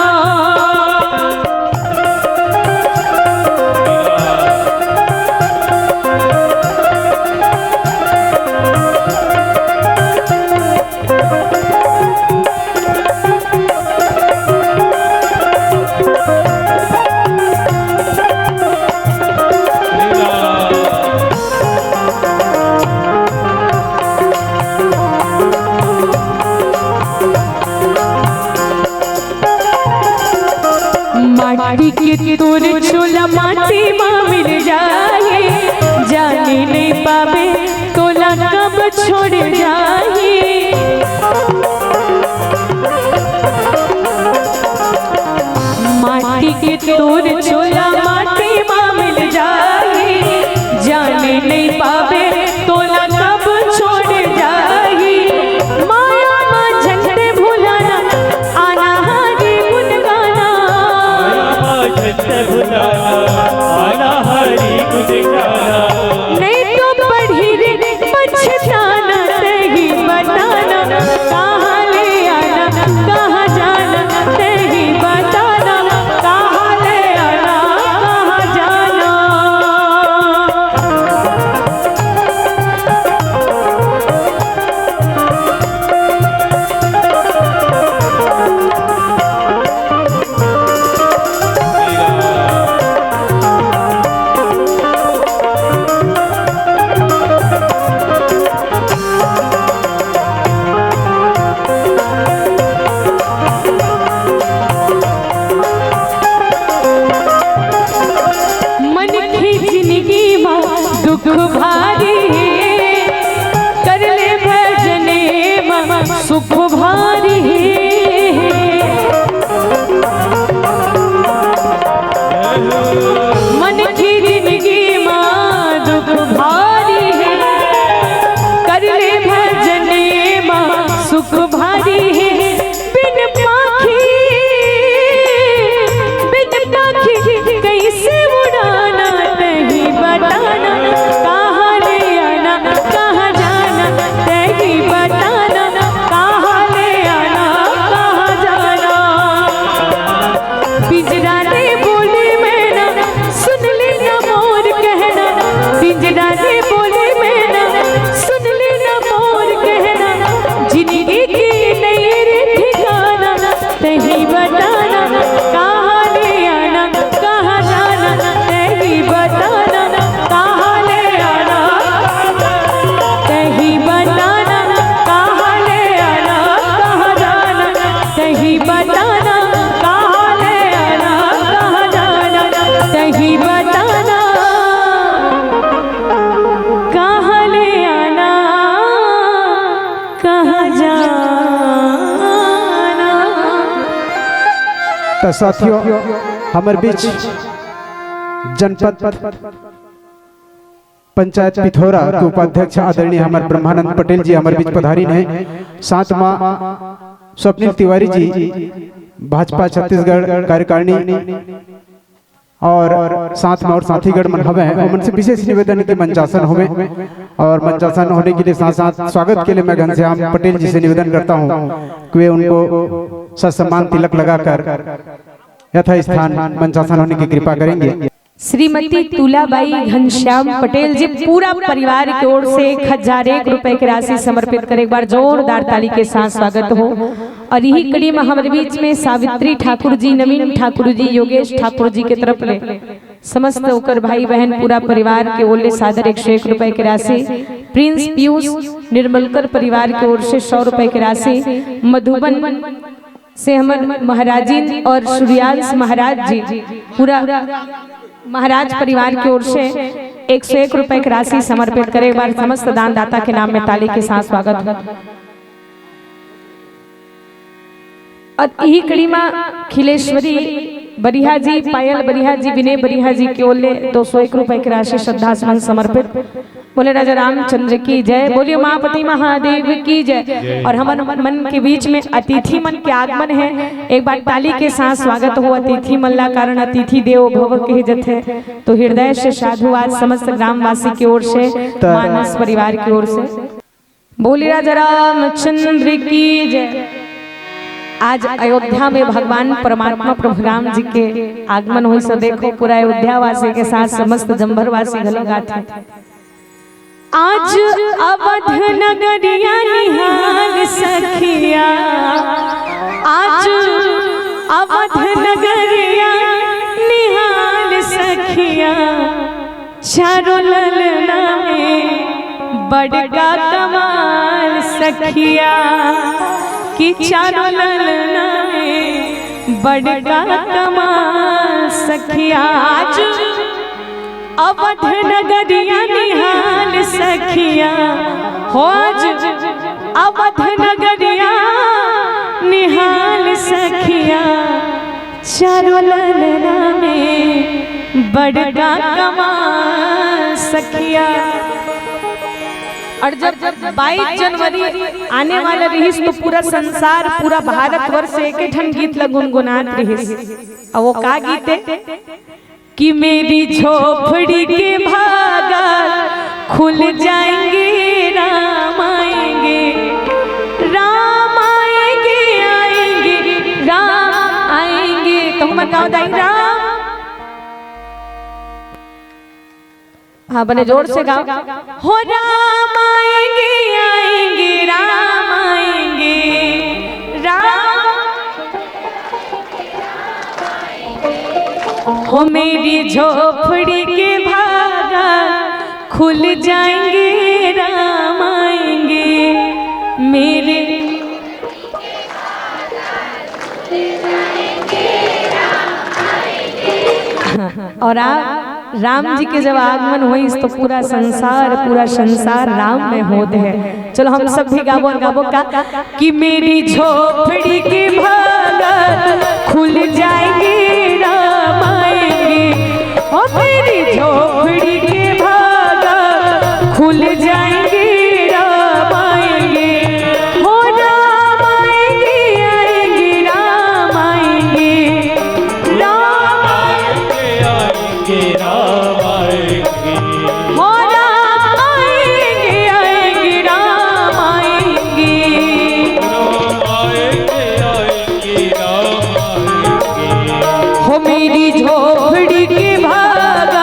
Speaker 1: माटी के तोर छोला माटी माँ मिल जाए, जाने नहीं पावे तोला कब छोड़ जाए। माटी के तोर छोला माटी माँ मिल जाए, जाने नहीं पावे तोला कब छोड़ जाए। माया माँ झंडे भुलाना, आना हरी गुन गाना,
Speaker 4: आना हरी गुन गाना।
Speaker 1: नहीं तो पढ़ी रे पछताना, तही बताना कहाँ ले आना कहाँ जाना, तही बताना कहाँ ले आना कहाँ जाना। मन की जिंदगी में दुख भारी है, कर ले भजने में सुख भारी है। मन की जिंदगी में दुख भारी है, कर ले भजने में सुख भारी है। बिन पाखी कैसे उड़ाना, तही बताना कहाँ ले आना कहाँ जाना, तही बताना कहाँ ले आना कहाँ जाना। पिंजरा ले बोले मैना, सुन लेना मोर कहना, पिंजरा ले बोले मैना, सुन लेना मोर कहना, जिंदगी के नहीं ठिकाना, तही बताना कहाँ ले आना कहाँ जाना, तही बताना कहाँ ले आना, तही बताना कहाँ ले आना कहाँ जाना, तही बताना कहाँ ले आना कहाँ जाना, तही बताना कहाँ ले आना कहाँ जाना।
Speaker 2: तो साथियों हमारे बीच जनपद पंचायत पिथौरा के उपाध्यक्ष आदरणीय हमारे ब्रह्मानंद पटेल जी हमारे बीच पधारी हैं। साथ माँ स्वप्निल तिवारी जी भाजपा छत्तीसगढ़ कार्यकारिणी और साथ में और साथीगढ़ मन हवे हैं, उनसे विशेष निवेदन के मंचासन होवे और मंचासन होने के लिए साथ साथ स्वागत के लिए मैं घनश्याम पटेल जी से निवेदन करता हूँ कि वे उनको ससम्मान तिलक लगाकर यथा स्थान मंचासन होने की कृपा करेंगे।
Speaker 1: श्रीमती तुलाबाई घनश्याम पटेल जी पूरा परिवार की ओर से 1001 रुपए की राशि समर्पित कर एक बार जोरदार ताली के साथ स्वागत हो। और यही कड़ी में हमारे बीच में सावित्री ठाकुर जी, नवीन ठाकुर जी, योगेश ठाकुर जी के तरफ ले समस्त होकर भाई बहन पूरा परिवार के ओर ले सादर 101 रुपए की राशि, प्रिंस पीयूष निर्मलकर परिवार की ओर से 100 रुपए की राशि, मधुबन से हमारे महाराजी और सूर्यांश महाराज जी पूरा महाराज परिवार की ओर से 101 रुपए की राशि समर्पित करे। एक बार समस्त दानदाता के नाम में ताली के साथ स्वागत हो। और यही कड़ी में खिलेश्वरी बरिहा जी, पायल बरिहा जी, विनय बरिहा जी की ओर ले 201 रुपए की राशि श्रद्धासुमन समर्पित। बोले राजा रामचंद्र की जय, बोलिए महापति महादेव की जय। और हमारे मन के बीच में अतिथि मन के आगमन है, एक बार ताली के साथ स्वागत हो। अतिथि मल्ला कारण अतिथि देवो भव कहे जथे, तो हृदय से साधुवाद समस्त ग्रामवासी की ओर से, मानस परिवार की ओर से बोलिए राजा रामचंद्र की जय। आज अयोध्या में भगवान परमात्मा प्रभु राम जी के आगमन हुई, सो देखो पूरा अयोध्या वासी के साथ समस्त जंभर वासी गले गाते। आज अवध नगरिया निहाल सखिया, आज अवध नगरिया निहाल सखिया, चारों ललना में बड़का कमाल सखिया, कि चारों ललना में बड़का कमाल सखिया। आज अवध नगरिया निहाल सखिया, हो आज अवध नगरिया निहाल सखिया, चारों ललना में बड़का कमाल सखिया। और जब 22 जनवरी आने वाला रहीस तो पूरा संसार, पूरा भारतवर्ष एक ठन गीत गुनगुनात रहीस। और वो का गीत है कि मेरी झोपड़ी के भागा खुल जाएंगे, राम आएंगे, राम आएंगे, आएंगे, राम आएंगे। तो हम गाँव दाई राम, हाँ बने जोर से गाओ, हो राम आएंगे, आएंगे, राम आएंगे, राम, हो मेरी झोपड़ी के भागा खुल जाएंगे, राम आएंगे, मेरे और आप राम जी के जब आगमन हुई तो पूरा संसार राम में होते हैं। चलो हम सब भी गाबो का कि मेरी झोपड़ी के भागा खुल जाएंगे, राम आएंगे, और मेरी झोपड़ी के भागा खुल जाएंगे, राम आएंगे, हो राम आएंगे, आएंगे, राम आएंगे, राम आएंगे,
Speaker 4: राम आएंगे,
Speaker 1: हो राम आएंगे, आएंगे, राम आएंगे,
Speaker 4: राम आएंगे, आएंगे, राम आएंगे,
Speaker 1: हो मेरी झोपड़ी के भागा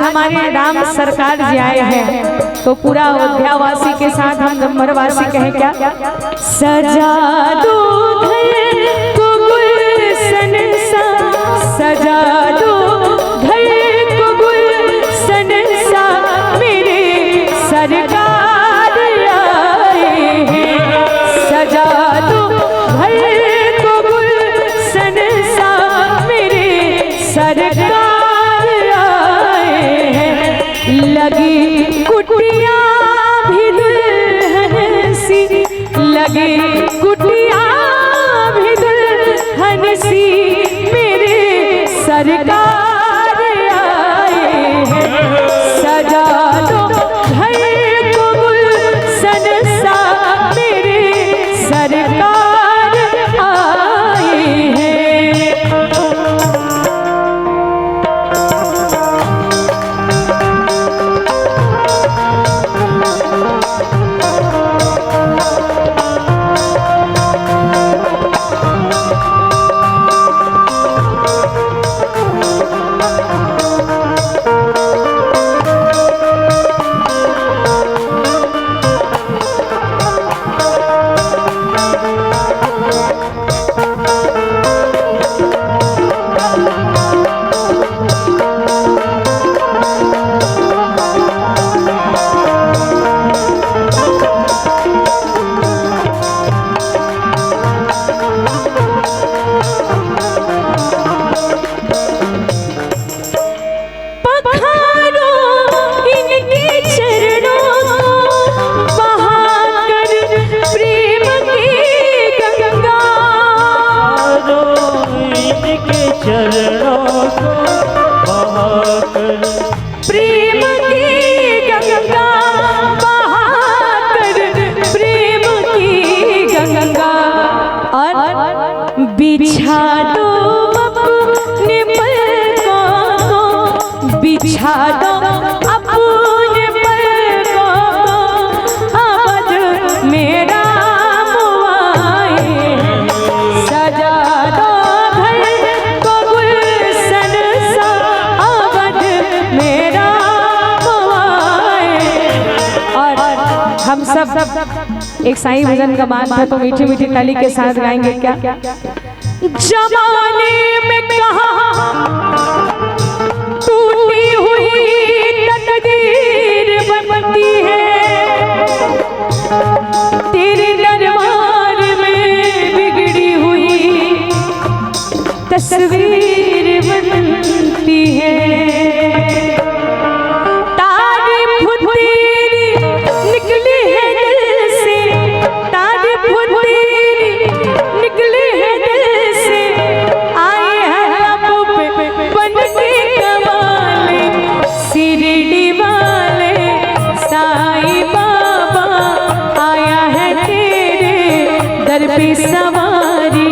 Speaker 1: हमारे राम सरकार जी आए हैं तो पूरा अयोध्यावासी के साथ हम जम्भरवासी कहें क्या, सजा दो घर को गुलशन सा, सजा दो घर को गुलशन सा, मेरे सरकार आए हैं। सजा दो घर को गुलशन सा, मेरे सरकार आए हैं। लगी कुटिया भी दुल्हन सी, लगी कुटिया भी दुल्हन सी, मेरे सरकार आए हैं। सजा दो घर को गुलशन सा, मेरे सरकार आए हैं। प्रेम की गंगा बहाकर, प्रेम की गंगा, और बिछा दो अपने पलकों को, बिछा दो अपने पलकों को, अवध मेरा मुआए। सजा दो घर को गुलशन सा, अवध मेरा मुआए। और हम सब एक साईं भजन का मान था तो मीठी मीठी ताली के साथ गाएंगे क्या, जमाने में कहाँ टूटी हुई तकदीर बनती है, तेरे दरबार में बिगड़ी हुई तस्वीर बनती है। तारीफ तेरी निकली है दिल से, तारीफ तेरी निकली है दिल से, आए हैं लब पे बन के कमाले, शिरडी वाले साईं बाबा, आया है तेरे दर पे सवारी,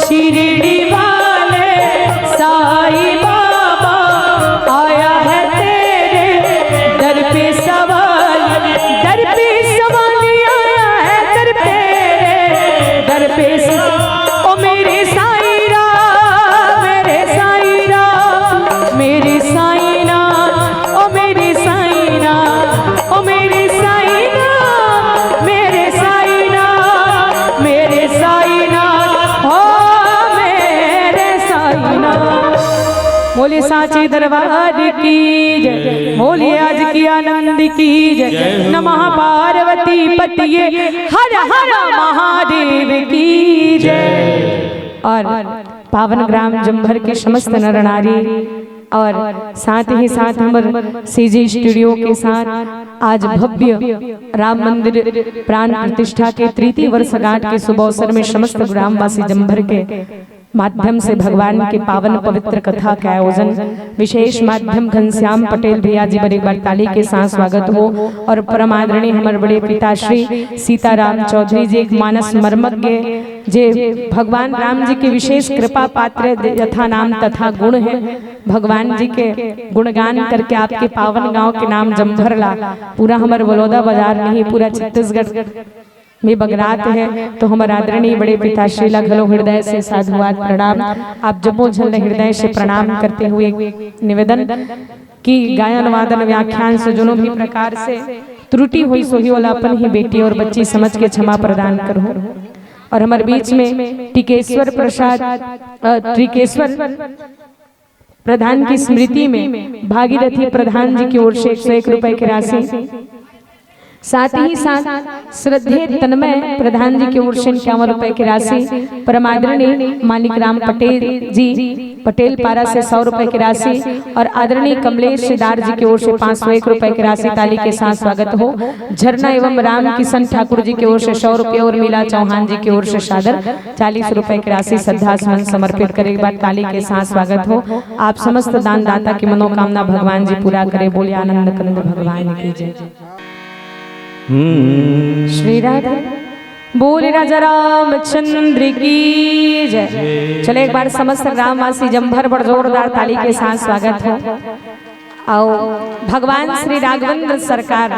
Speaker 1: शिरडी वाले साईं बाबा, आया है तेरे दर पे सवारी, दर पे सवारी आया है दर पे, दर पे ओ मेरे साईं राम, मेरे साईं राम, मेरे साईं राम, ओ मेरे साईं राम, ओ मेरे साईं राम, मेरे साईं राम, मेरे साईं राम, हो मेरे साईं राम। बोले साचे दरबार की जय, बोले आज की आनंद की जय, नमः पार्वती पतिये हर हर महादेव की जय। और पावन ग्राम जम्भर के समस्त नर नारी और साथ ही साथ हमारे सीजी स्टूडियो के साथ आज भव्य राम मंदिर प्राण प्रतिष्ठा के तृतीय वर्षगांठ के शुभ अवसर में समस्त ग्रामवासी जम्भर के माध्यम से भगवान के पावन पवित्र कथा का आयोजन विशेष माध्यम घनश्याम पटेल भैया जी पर एक बार ताली के साथ स्वागत हो। और परम आदरणीय हमारे बड़े पिता श्री सीताराम चौधरी जी एक मानस मर्मज्ञ जे भगवान राम जी के विशेष कृपा पात्र यथा नाम तथा गुण है, भगवान जी के गुणगान करके आपके पावन गांव के नाम जम्भर ला पूरा हमारे बलौदा बाजार नहीं पूरा छत्तीसगढ़ में बगरात है। तो हमारे आदरणीय बड़े पिता श्री घलो हृदय से साधुवाद प्रणाम। आप जबो झल हृदय से प्रणाम करते हुए निवेदन कि गायन वादन व्याख्यान से जोनो भी प्रकार से त्रुटि हुई सोही वाला अपन ही बेटी और बच्ची समझ के क्षमा प्रदान करो। और हमारे बीच में टिकेश्वर प्रधान की स्मृति में भागीरथी प्रधान जी की ओर से 101 रुपए की राशि, साथ ही साथ श्रद्धेय तन्मय प्रधान जी की ओर से 51 रुपए की राशि, परमादरणीय मानिक राम पटेल जी पटेल पारा से 100 रुपए की राशि और आदरणीय कमलेश सिदार जी की ओर से 501 रुपए की राशि ताली के साथ स्वागत हो। झरना एवं राम किशन ठाकुर जी की ओर से 100 रुपए और मीला चौहान जी की ओर से सादर 40 रुपए की राशि श्रद्धा सुमन समर्पित करे के बाद ताली के साथ स्वागत हो। आप समस्त दान दाता की मनोकामना भगवान जी पूरा करे। बोले आनंद कंद भगवान की जय। श्री राधे बोले राजा रामचंद्र की जय। चले एक बार समस्त ग्रामवासी जमभर बड़ जोरदार ताली के साथ स्वागत हो। आओ भगवान श्री राघवेंद्र सरकार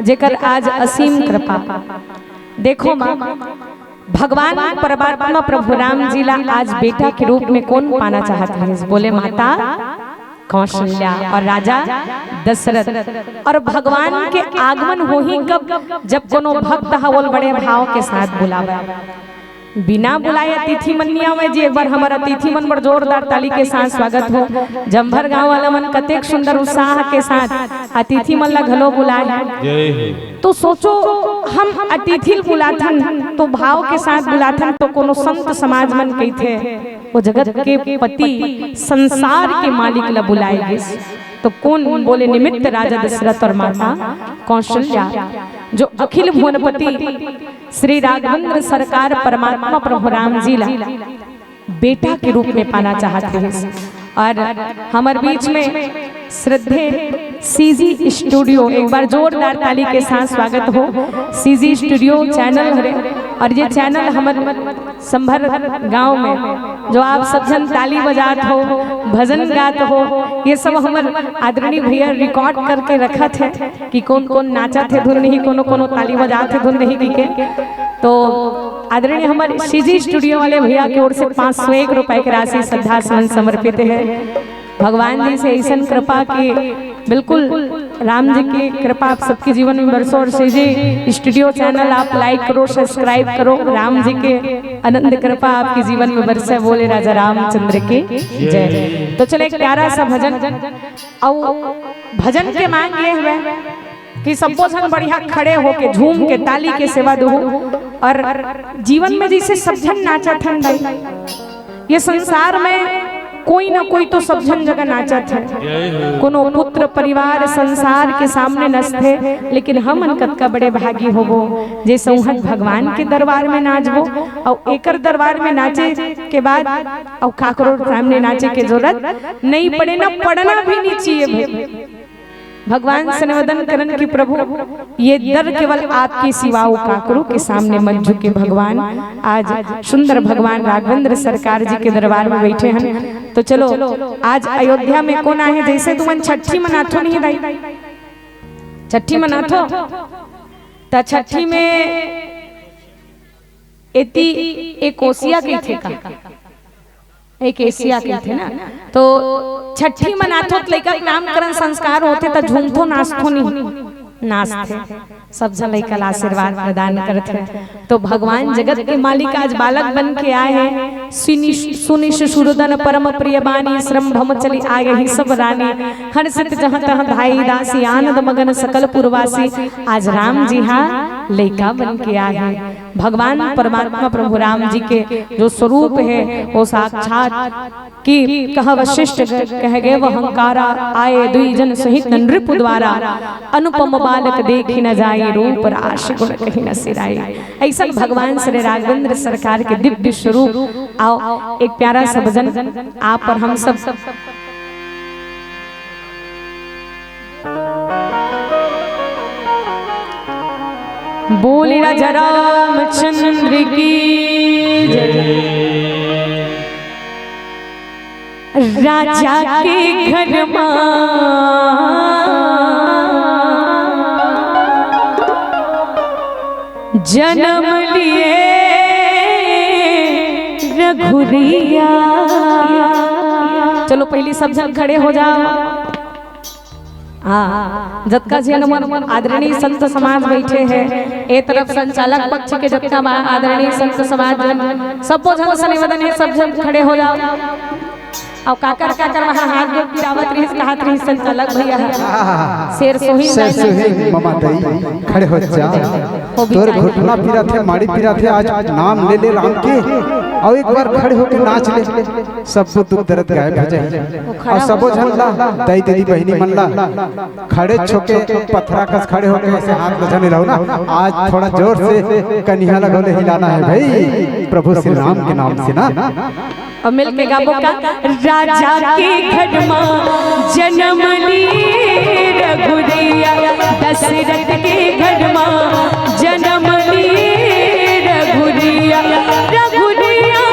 Speaker 1: जेकर आज असीम कृपा देखो माँ, भगवान परमात्मा प्रभु राम जी ला आज बेटा के रूप में कौन पाना चाहते हैं? बोले माता कौशल्या और राजा दशरथ। और भगवान के आगमन हो ही कब? जब कोनो भक्त हवल बड़े भाव के साथ बुलावा, बिना बुलाए अतिथि मनिया में जी। एक बार हमारा अतिथि मन बड़ जोरदार ताली के साथ स्वागत हो। जमभर गांव वाला मन कतेक सुंदर उत्साह के साथ अतिथि मन ला घलो बुलाए। तो सोचो हम अतिथि बुलाथन तो भाव के साथ बुलाथन तो कोनो संत समाज मन कही थे वो जगत के पति संसार के मालिक ला बुलाएंगे तो कौन? बोले निमित्त राजा दशरथ और माता कौशल्या जो अखिल भुवनपति श्री राघवेंद्र सरकार परमात्मा प्रभु राम जी ला बेटा के रूप में पाना चाहते हैं। और हमारे बीच में श्रद्धेय सीजी स्टूडियो, एक बार जोरदार ताली के साथ स्वागत हो। सीजी स्टूडियो चैनल हरे और ये चैनल हमारे संभर गांव में जो आप सब जन ताली बजात हो, भजन गात हो, ये सब हमारे आदरणीय भैया रिकॉर्ड करके रखा थे कि कौन कौन नाचा थे धुन नहीं, कोनो कोनो ताली बजा थे धुन नहीं की के। तो आदरणीय हमारे सीजी स्टूडियो वाले भैया की ओर से 501 रुपए की राशि श्रद्धा सुमन समर्पित है। भगवान जी से ऐसा कृपा की बिल्कुल राम जी की कृपा आप सबके जीवन में बरसो। और सीजी स्टूडियो चैनल आप लाइक करो, सब्सक्राइब करो। राम जी के अनंत कृपा आपके जीवन में बरसे। बोले राजा रामचंद्र की जय। तो चले एक प्यारा सा भजन, और भजन के मांग ये हुए कि सबको जन बढ़िया खड़े होके झूम के ताली के सेवा दो। और जीवन में जैसे सब जन नाचा ठन, ये संसार में कोई ना कोई तो सब जन जगह नाचत है। कोनो पुत्र परिवार संसार के सामने नस्ते, लेकिन हम अनकत का बड़े भागी होबो जे संहत भगवान के दरबार में नाचबो। और एकर दरबार में नाचे के बाद और काकरो सामने नाचे के जरूरत नहीं पड़े, ना पढ़ना भी नहीं चाहिए। भगवान से निवेदन करन कि प्रभु ये दर केवल आपकी सिवाओ काकरू के सामने मत झुके। भगवान आज सुंदर भगवान राघवेंद्र सरकार जी के दरबार में बैठे हैं। तो चलो आज अयोध्या में कौन आए? जैसे तुम छठी मनाथो नहीं दाई, छठी मनाथो तो छठी में एक कोसिया के थे का, एक एशिया के थे ना। तो छठी मनाथो लड़का नामकरण संस्कार होते तो झूमथो नाचथो नहीं, नाचते सब जन लड़का आशीर्वाद प्रदान करते। तो भगवान जगत के मालिक आज बालक बन के आए हैं। सुनि सुरदन परम प्रिय बानी, श्रम भम चली आगे ही सब रानी। हर्षित जहाँ तहाँ धाई दासी, आनंद मगन सकल पुरवासी। आज राम जी हाँ लड़का बन के आए हैं। भगवान परमात्मा प्रभु राम जी के जो स्वरूप है वो साक्षात कि कह वशिष्ठ कह गए वह हंकारा, आए दुई जन सहित नृप द्वारा। अनुपम बालक देखी न जाए, रूप राशि गुण कहीं न सिराए। ऐसा भगवान श्री राघवेंद्र सरकार के दिव्य स्वरूप। आओ एक प्यारा सा भजन आप और हम सब बोले राजा रामचंद्र की जय। राजा के घर जन्म लिए रघुरिया। चलो पहले सब जन खड़े हो जाओ। हाँ जतका जी हनुमान आदरणीय संत समाज बैठे हैं एक तरफ संचालक पक्ष के जतका आदरणीय संत समाज सब भोजन से निवेदन है सब जन खड़े हो जाओ और काकर वहाँ हाथ जोड़ गिरावत रही कहत रही संचालक भैया शेर सोही
Speaker 2: मामा दई खड़े हो जा तोर घुटना पीरा थे माड़ी पीरा थे आज नाम ले ले राम के और एक बार खड़े होके नाच ले सब दुख दर्द गायब हो जाए और सबो झन ला दई दीदी बहनी मन ला खड़े छोके पथरा कस खड़े होके ऐसे हाथ बजाने रहो ना आज थोड़ा जोर से कन्हैया लगोले हिलाना है भाई प्रभु श्री राम के नाम से ना
Speaker 1: और मिल के गाबो का राजा के घर में जन्म ली रघुरिया दशरथ के घर में जन्म ली रघुरिया रघुरिया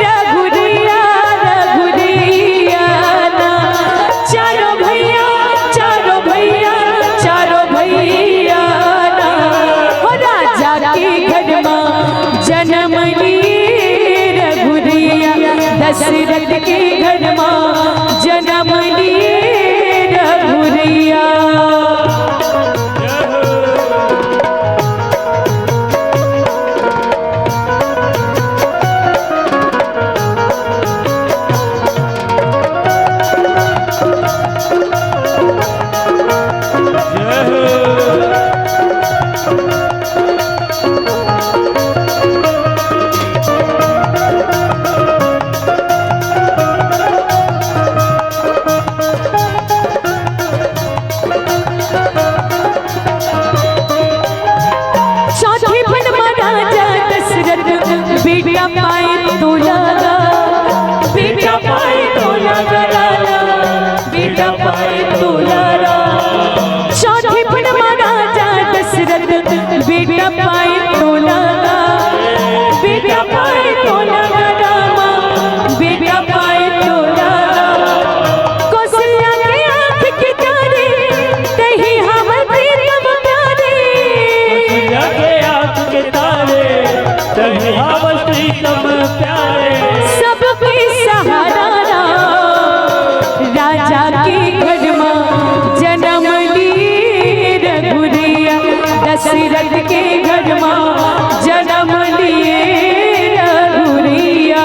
Speaker 1: रघुरिया रघुरिया चारों भैया चारों भैया चारों भैया हो राजा के घर में जन्म ली दशरथ के घर में जन्म लिए रघुरिया बेटा पाए तो लगा बेटा पाए तो लगा बेटा पाए तो लगा चौथे पण महाराजा दशरथ बेटा पाए तो लगा बेटा पाए तो लगा रामा बेटा पाए तो लगा कौशल्या के आँख के तारे कहीं हम प्रीतम प्यारे
Speaker 4: कौशल्या के आँख के तारे कहीं हम प्रीतम प्यारे
Speaker 1: सबके सहारा राजा के घर में जन्म लिए रघुरिया दशरथ के घर में जन्म लिए रघुरिया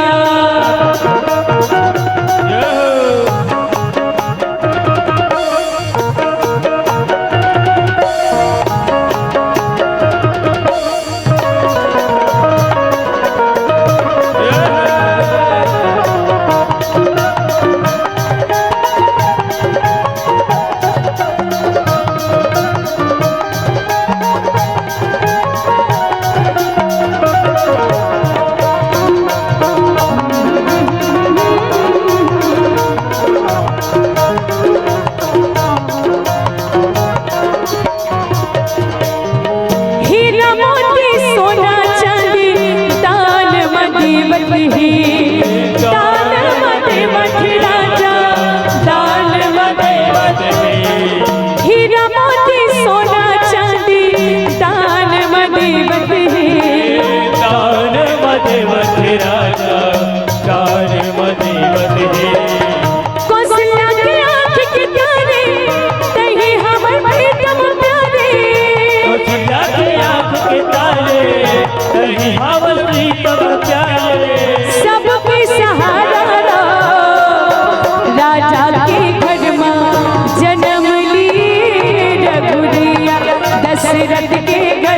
Speaker 1: दशरथ के घर में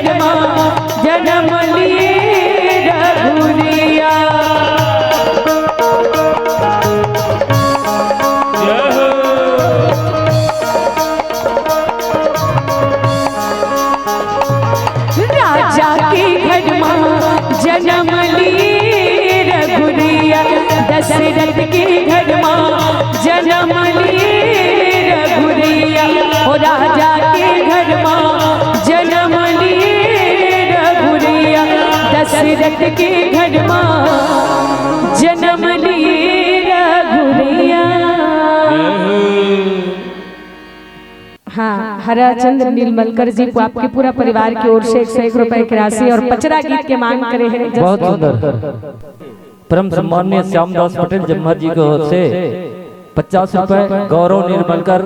Speaker 1: जन्म लिए रघुरिया राजा के घर में जन्म लिए रघुरिया दशरथ के घर में जन्म लिए रघुरिया ओ राजा के घर में जन्म लिए रघुरिया दशरथ के घर में जन्म लिए रघुरिया। हाँ, हराचंद्र नीलमलकर जी को आपके पूरा परिवार की ओर से 101 रुपए की राशि और पचरा गीत के मांग करे हैं।
Speaker 3: बहुत सुंदर। परम सम्माननीय श्यामदास पटेल जम्मर जी की ओर से 50 रुपए, गौरव निर्मलकर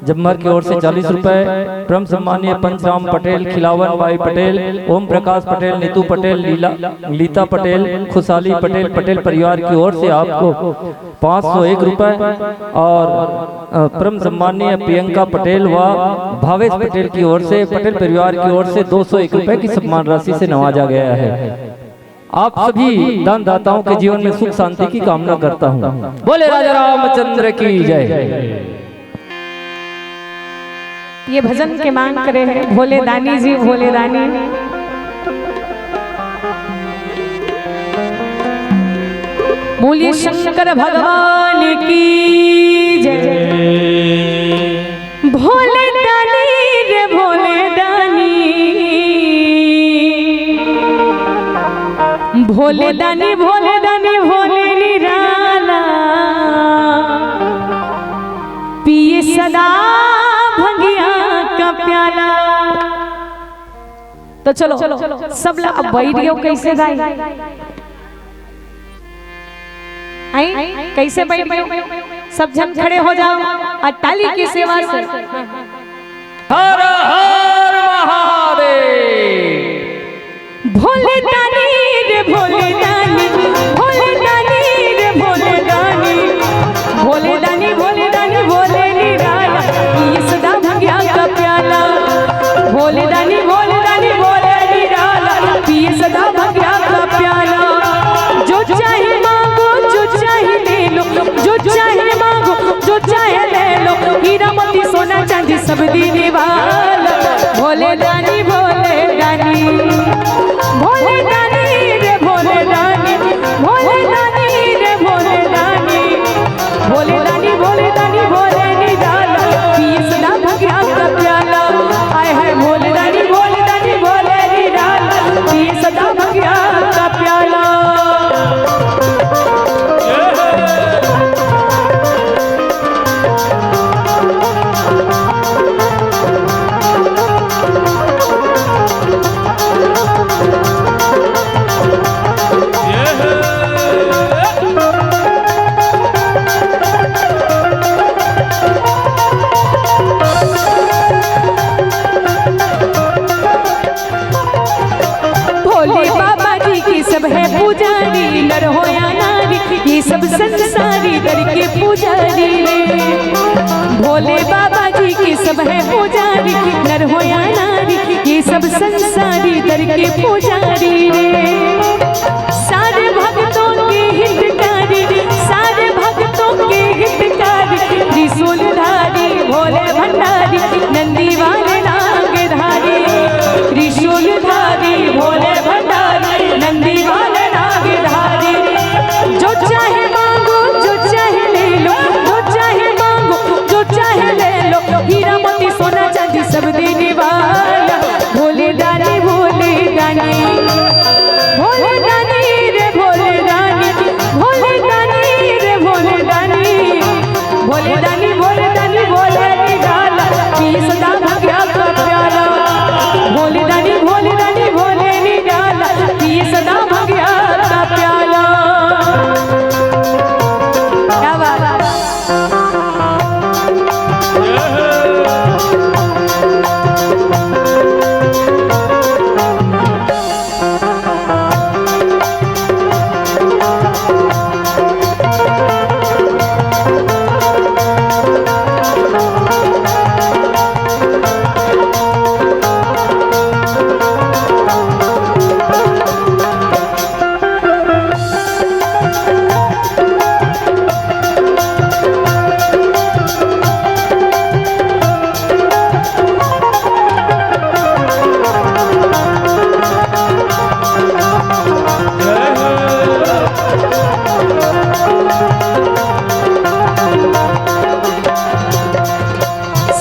Speaker 3: जम्मर की ओर से 40 रुपए, परम सम्मानीय पंचराम पटेल, खिलावन बाई पटेल, ओम प्रकाश पटेल, नीतू पटेल, लीता पटेल, खुशहाली पटेल, पटेल परिवार की ओर से आपको 501 रुपए और परम सम्मानीय प्रियंका पटेल व भावेश पटेल की ओर से पटेल परिवार की ओर से 201 रुपए की सम्मान राशि से नवाजा गया है। आप सभी दानदाताओं के जीवन में सुख शांति की कामना करता हूँ। बोले राजा रामचंद्र की जय।
Speaker 1: ये भजन के मांग करे हैं भोले दानी जी, भोले दानी। बोलिए शंकर भगवान की जय। भोले दानी रे भोले दानी, भोले दानी भोले दानी भोले निराला, पिए सदा भंगिया का प्याला। तो चलो सब लोग अब बैठियो कैसे गाई आई, कैसे बैठियो सब जन खड़े हो जाओ और ताली की सेवा से
Speaker 3: हर हर महादेव।
Speaker 1: भोले दानी रे भोले दानी, भोले दानी रे भोले दानी, भोले दानी भोले दानी भोले निराला, ये सदा भंगिया का प्याला। भोले दानी भोले निराला, पिए सदा भंगिया का प्याला। जो चाहे मांगो जो चाहे ले लो, जो चाहे मांगो जो चाहे ले लो, हीरा मोती सोना चांदी सब देने वाला। भोले दानी भोले दानी, भोले दानी रे भोले दानी, भोले दानी रे भोले दानी, भोले दानी भोले निराला, पिए सदा भंगिया का प्याला। आए है भोले दानी भोले निराला, पिए सदा भंगिया का प्याला। सब है पुजारी, नर हो या नारी, ये सब संसारी दर के पुजारी रे। भोले बाबा जी के सब है पुजारी, नर हो या नारी, ये सब संसारी दर के पुजारी रे। सारे भक्तों के हितकारी, सारे भक्तों के हितकारी, त्रिशूलधारी भोले भंडारी, नंदी वाले नागधारी, त्रिशूलधारी भोले भंडारी, नंदी वाले नागधारी। जो चाहे मांगो जो चाहे ले लो, जो चाहे मांगो जो चाहे ले लो, हीरा मोती सोना चांदी सब देने वाला। भोले दानी भोले दानी, भोले दानी रे भोले दानी, भोले दानी रे भोले दानी, भोले दानी भोले निराला, पिए सदा भंगिया का प्याला। भोले दानी भोले निराला, पिए सदा भंगिया का प्याला। क्या बात है।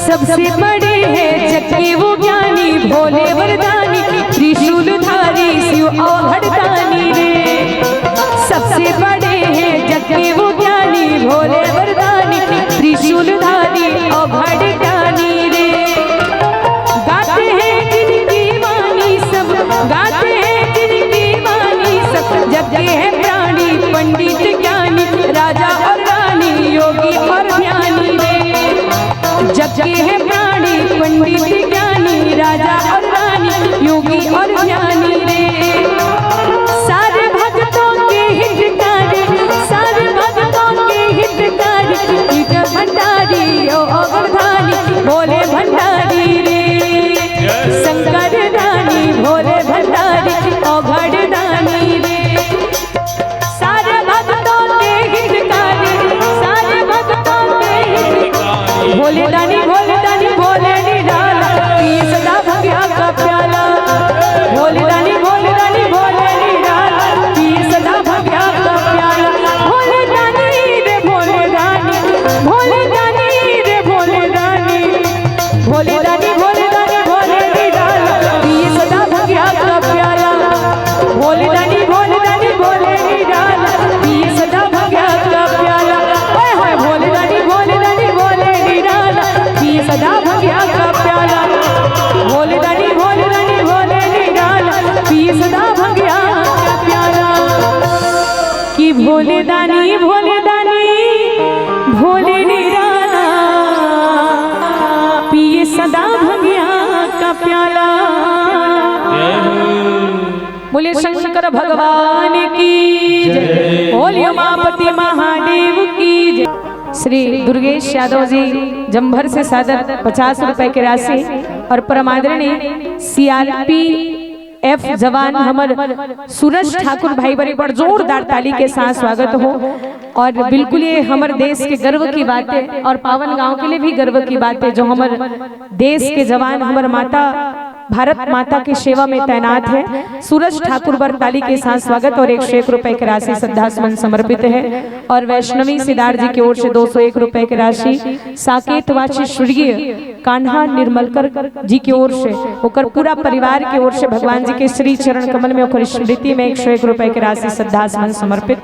Speaker 1: सबसे बड़े हैं जग के वो ज्ञानी, भोले वरदानी, त्रिशूलधारी शिव औघड़दानी रे। सबसे बड़े हैं जग के वो ज्ञानी, भोले वरदानी, त्रिशूलधारी औघड़दानी रे। गाते हैं जिनकी वाणी सब, गाते हैं जिनकी वाणी सब, जग के हैं प्राणी पंडित ज्ञानी, राजा और रानी, योगी और दानी भोले दानी भोले निराला, पिए सदा भंगिया का प्याला। बोले शंकर भगवान की जय, बोले उमापति महादेव की जय। श्री दुर्गेश यादव जी जम्भर से सादर 50 रुपए की राशि और परमादरणीय CRPF जवान हमर सूरज ठाकुर भाई बड़ी बड़ जोरदार ताली के साथ स्वागत हो। और बिल्कुल ये हमारे देश के गर्व की बात है और पावन गांव के लिए भी गर्व की बात है, जो हमारे देश के जवान हमारे माता भारत माता की सेवा में तैनात है। सूरज ठाकुर पर ताली के साथ स्वागत और 101 रुपए की राशि श्रद्धासुमन समर्पित है। और वैष्णवी सिदार जी की ओर से 201 रुपए की राशि, साकेतवाची स्वर्गीय कान्हा निर्मलकर जी की ओर से होकर पूरा परिवार की ओर से भगवान जी के श्री चरण कमल में होकर स्मृति में 101 रुपए की राशि श्रद्धासुमन समर्पित।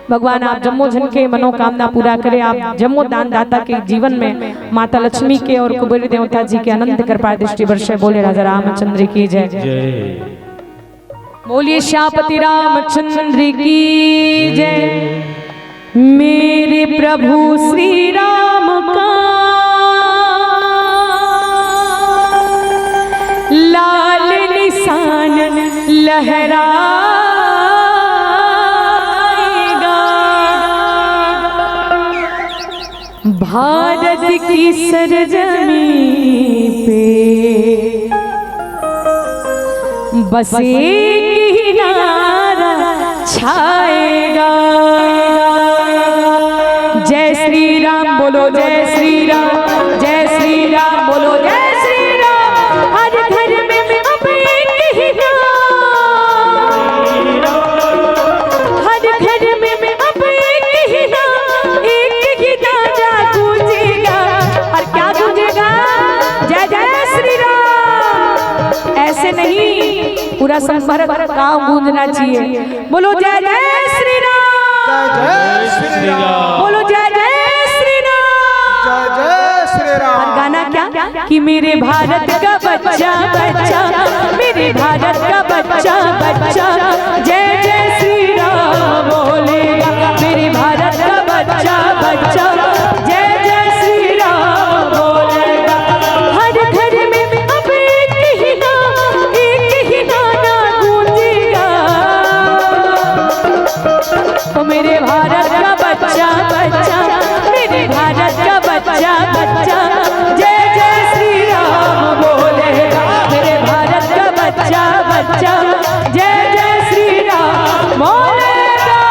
Speaker 1: भगवान आप जम्मो जन के मनोकामना पूरा करें। आप जम्मो दानदाता के जीवन में माता लक्ष्मी के और कुबेर देवता जी के अनंत कृपा दृष्टि वर्षे। बोले राजा रामचंद्र की जय। बोलिए श्यापति रामचंद्र की जय। मेरे प्रभु श्री राम का लाल निशान लहरा भारत की सरजमी पे बस एक ही नारा छाएगा, जय श्री राम बोलो, जय श्री राम, जय श्री राम बोलो, जय श्री राम। हर घर में अब एक ही नाम, हर घर में अब एक ही नाम, एक ही नारा गूंजेगा। और क्या गूंजेगा? जय जय श्री राम। ऐसे नहीं, पूरा संभर गाँव गूंजना चाहिए। बोलो जय जय श्री राम,
Speaker 2: जय श्री राम,
Speaker 1: बोलो जय जय श्री राम,
Speaker 2: जय श्री राम।
Speaker 1: और गाना क्या कि मेरे भारत का बच्चा बच्चा, मेरे भारत का बच्चा बच्चा जय जय श्री राम बोलेगा। मेरे भारत का बच्चा बच्चा जय जय श्री राम बोलेगा। हर घर में अब एक ही नाम, एक ही गाना गूंजेगा। तो मेरे भारत का बच्चा बच्चा, मेरे भारत का बच्चा बच्चा जय जय श्री राम बोलेगा। मेरे भारत का बच्चा बच्चा जय जय श्री राम बोलेगा।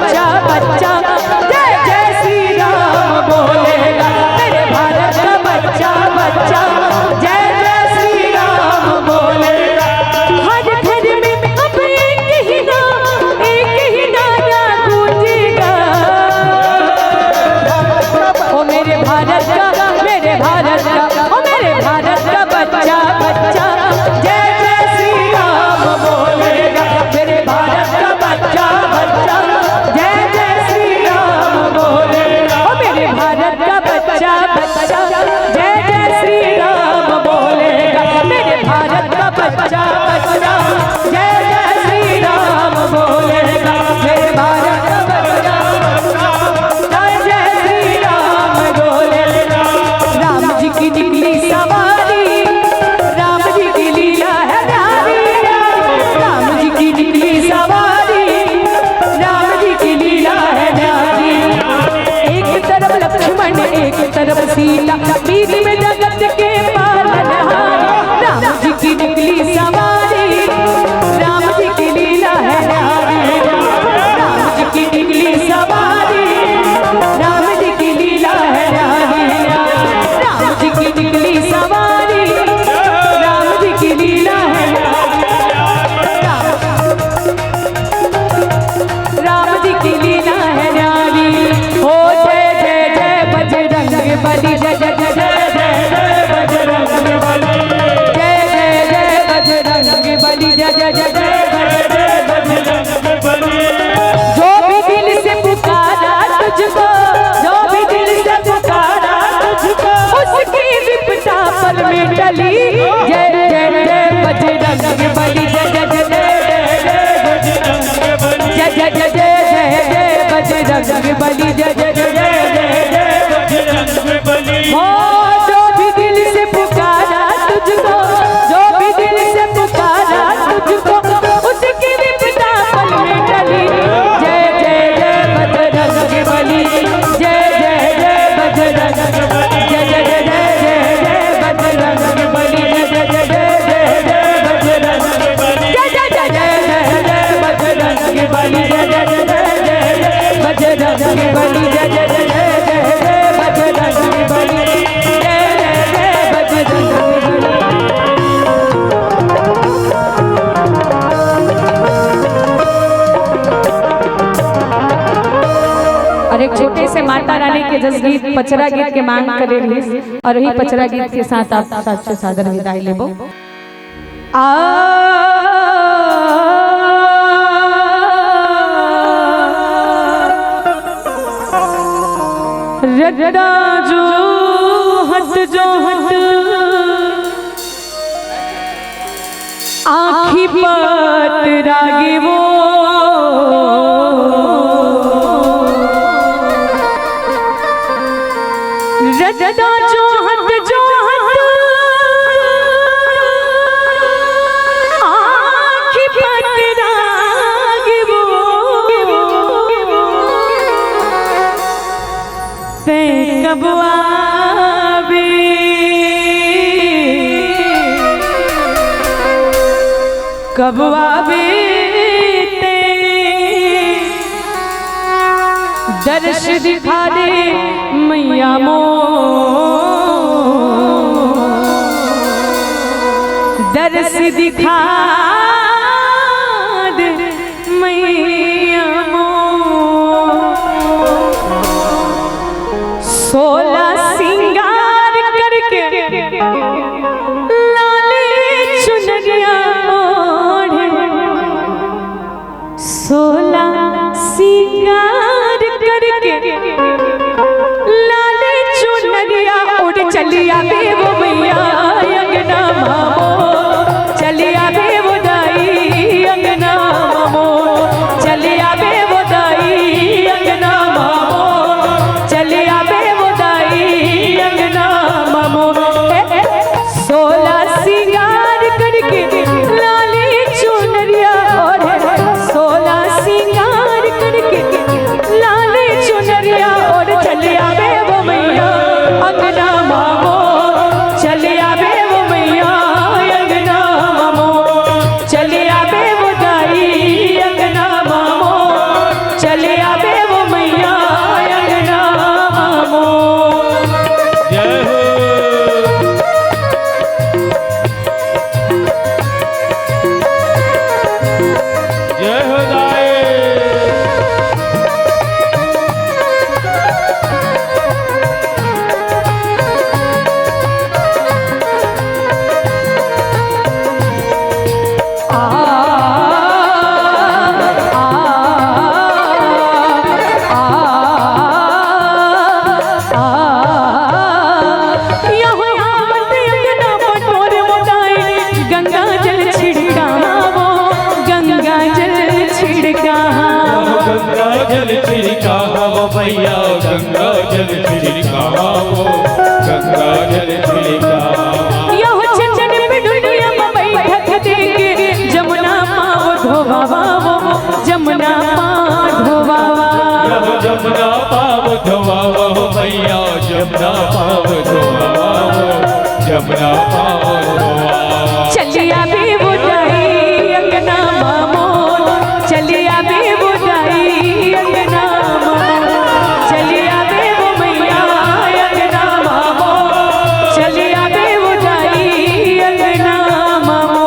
Speaker 1: बच्चा बच्चा जय जय श्री राम बोलेगा। मेरे भारत का बच्चा बच्चा जय जय श्री राम बोलेगा। हर घर में अब एक ही नारा गूंजेगा। ओ मेरे भारत का ओ मेरे भारत का बच्चा बच्चा जय जय श्री राम बोलेगा। मेरे भारत का बच्चा बच्चा जय जय श्री राम बोलेगा। ओ मेरे भारत का बच्चा बच्चा जय जय श्री राम बोलेगा। मेरे भारत का बच्चा बच्चा जय जय श्री राम बोलेगा। मेरे भारत का बच्चा जय जय श्री राम बोलेगा। राम जी की निकली सवारी, राम जी की लीला है प्यारी। राम जी की निकली सवारी, राम जी की लीला है प्यारी। एक तरफ लक्ष्मण एक तरफ सीता, बीच में जगत के पालनहारी। राम जी की निकली सवारी, राम जी की लीला है प्यारी। राम जी की निकली सवारी, राम जी की लीला है प्यारी। राम जी की निकली सवारी, राम जी की लीला है। राम जी की लीला है न्यारी। हो जय जय जय बजरंग बली, जय जय जय जय बजरंग बली, जय जय जय बजरंग बली, जय जय जय जय बजरंग बली। जो भी दिल से पुकारा तुझको, जो भी दिल से पुकारा तुझको, उसकी विपदा पल में टली। जय जय जय बजरंग बली, जय जय जय जय जय जय जय जय जय बजरंग बली, जय जय जय जय बजरंग बली। हो जो भी दिल से पुकारा तुझको, जो भी दिल से पुकारा तुझको, उसकी विपदा पल में टली। जय जय जय बजरंग बली, जय जय जय बजरंग बली, जय जय जय जय जय बजरंग बली, जय जय जय जय जय बजरंग बली, जय जय जय जय बजरंग बली, जय जय जय जय बजरंग बली, जय जय जय जय बजरंग बली, जय जय जय जय बजरंग बली। और एक छोटे से माता रानी के जस गीत पचरा गीत के मांग करे रही, और वही पचरा गीत के साथ आप साथ से सादर विदाई लेबो। रदा जो हट आँखी पात रागे वो, रदा जो हट आँखी पात रागे वो, ते कब आवे कब आवे ते दर्श दिखा दे मैया मो, दर्श दिखा दे मैया मो। 16 सिंगार करके लाले चुनरिया ओढ़े, 16 सिंगार करके लाले चुनरिया उड़ चलिया बे वो मैया अंगना मामो, चलिया बे वो दाई अंगना मामो, चलिया बे वो दाई अंगना मामो, चलिया बे वो दाई अंगना मामो। 16 सिंगार करके लाली चुनरिया ओढ़े, 16
Speaker 4: मैया गंगा जल छिड़काओ, गंगा जल छिड़काओ।
Speaker 1: यह चंदन पे दुनिया में बैठक देके जमुना पाव धोवावो, जमुना पाव धोवावा।
Speaker 4: यह जमुना पाव धोवाओ मैया, जमुना पाव धोवाओ, जमुना पाव धोवाओ।
Speaker 1: चलिया बे बुदाई अंगना मामो, चलिया बे बुदाई अंगना मामो, चलिया बे वो मैया अंगना मामो, चलिया बे बुदाई अंगना मामो।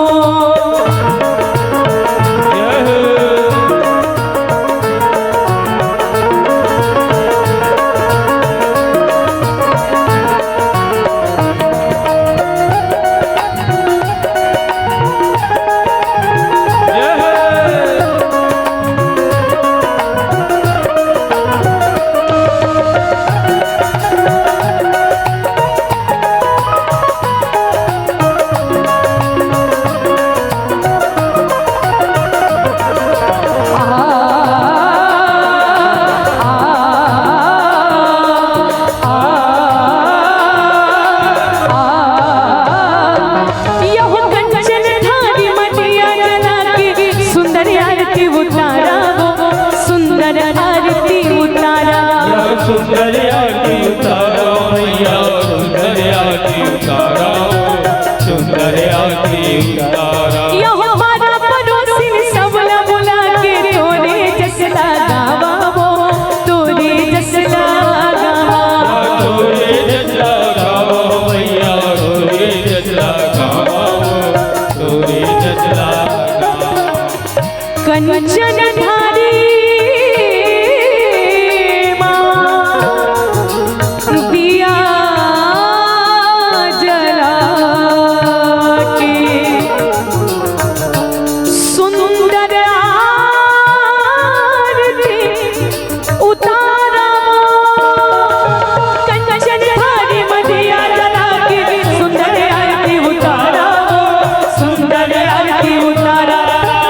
Speaker 4: सुंदर आरती उतारो मैया, सुंदर आरती उतारो, सुंदर आरती उतारो।
Speaker 1: यह हमारा पड़ोसी सबला बुला के तोरे जसला गावो, तोरे जसला गावो,
Speaker 4: तोरे जसला गावो मैया, तोरे जसला गावो, तोरे जसला गावो।
Speaker 1: कंचन धारी दिया जला के सुंदर आरती उतारा। कंचन धारी दिया जला के सुंदर आरती उतारा, सुंदर आरती उतारा।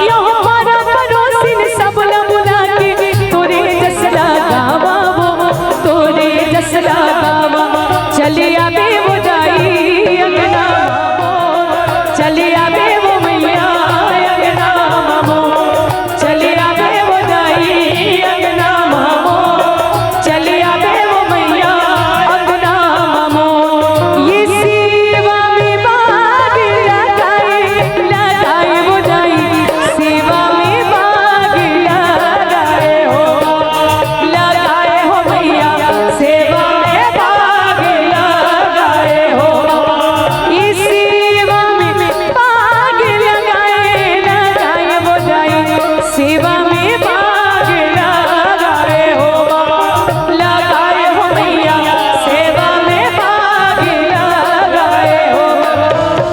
Speaker 1: यो हमारा पड़ोसिन सबला बुला के तोरे जसला गावा, तोरे जसला गावा। चलिया बे बुदाई अंगना मामो, चलिया बे वो मैया अंगना मामो, चलिया बे बुदाई अंगना मामो, चलिया बे वो मैया अंगना मामो। ये सेवा में बाग लगाए, लगाए बुदाई, सेवा में बाग लगाए हो, लगाए हो मैया, सेवा में बाग लगाए हो। इस सेवा में बाग लगाए, लगाए बुदाई, सेवा में बाग लगाए हो, लगाए हो मैया, सेवा में बाग लगाए हो।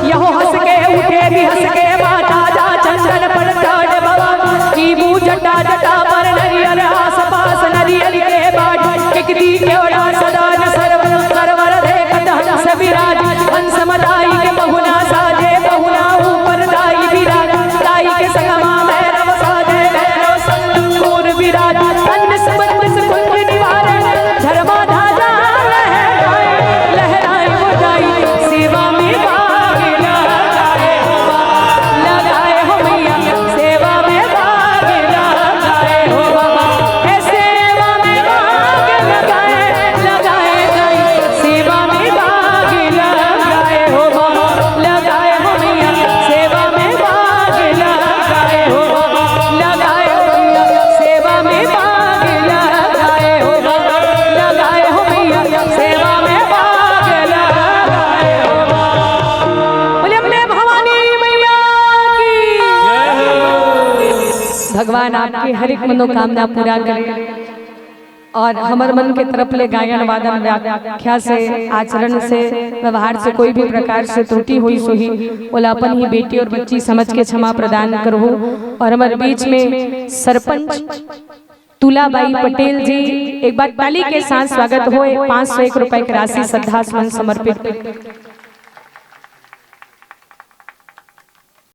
Speaker 1: यहो हंस के उठे भी हंस के माता जा चंदन पर चढ़ बाबा की बू जटा जटा पर नरियर आस पास नरियर के बाट एक दी केवड़ा सदा न सरवर सरवर देखत हंस विराज हंस मदाई के बहुना साजे बहुना ऊपर दाई विराज दाई के संगमा भैरव साजे भैरव संगूर विराज अन्न सबंद कुंज निवारण धर्मा धाजा लहराए, लहराए बुदाई, सेवा में बाग लगाए हो, लगाए हो मैया, सेवा में बाग लगाए हो बाबा। हे सेवा में बाग लगाए, लगाए गई, सेवा में बाग लगाए हो बाबा, लगाए हो मैया, सेवा में बाग लगाए हो बाबा, लगाए हो मैया, सेवा में बाग लगाए हो बाबा, लगाए हो मैया, सेवा में बाग लगाए हो बाबा। बोले अम्बे भवानी मैया की। भगवान आपकी हर एक मनोकामना पूरा करे और हमर मन के तरफ ले गायन वादन व्याख्या से आचरण से व्यवहार से कोई भी प्रकार से त्रुटि हुई सोही बोला अपन ही बेटी और बच्ची समझ के क्षमा प्रदान करो। और हमारे बीच में सरपंच तुलाबाई पटेल जी एक बार ताली के साथ स्वागत हो। 501 रुपए की राशि श्रद्धा सुमन समर्पित।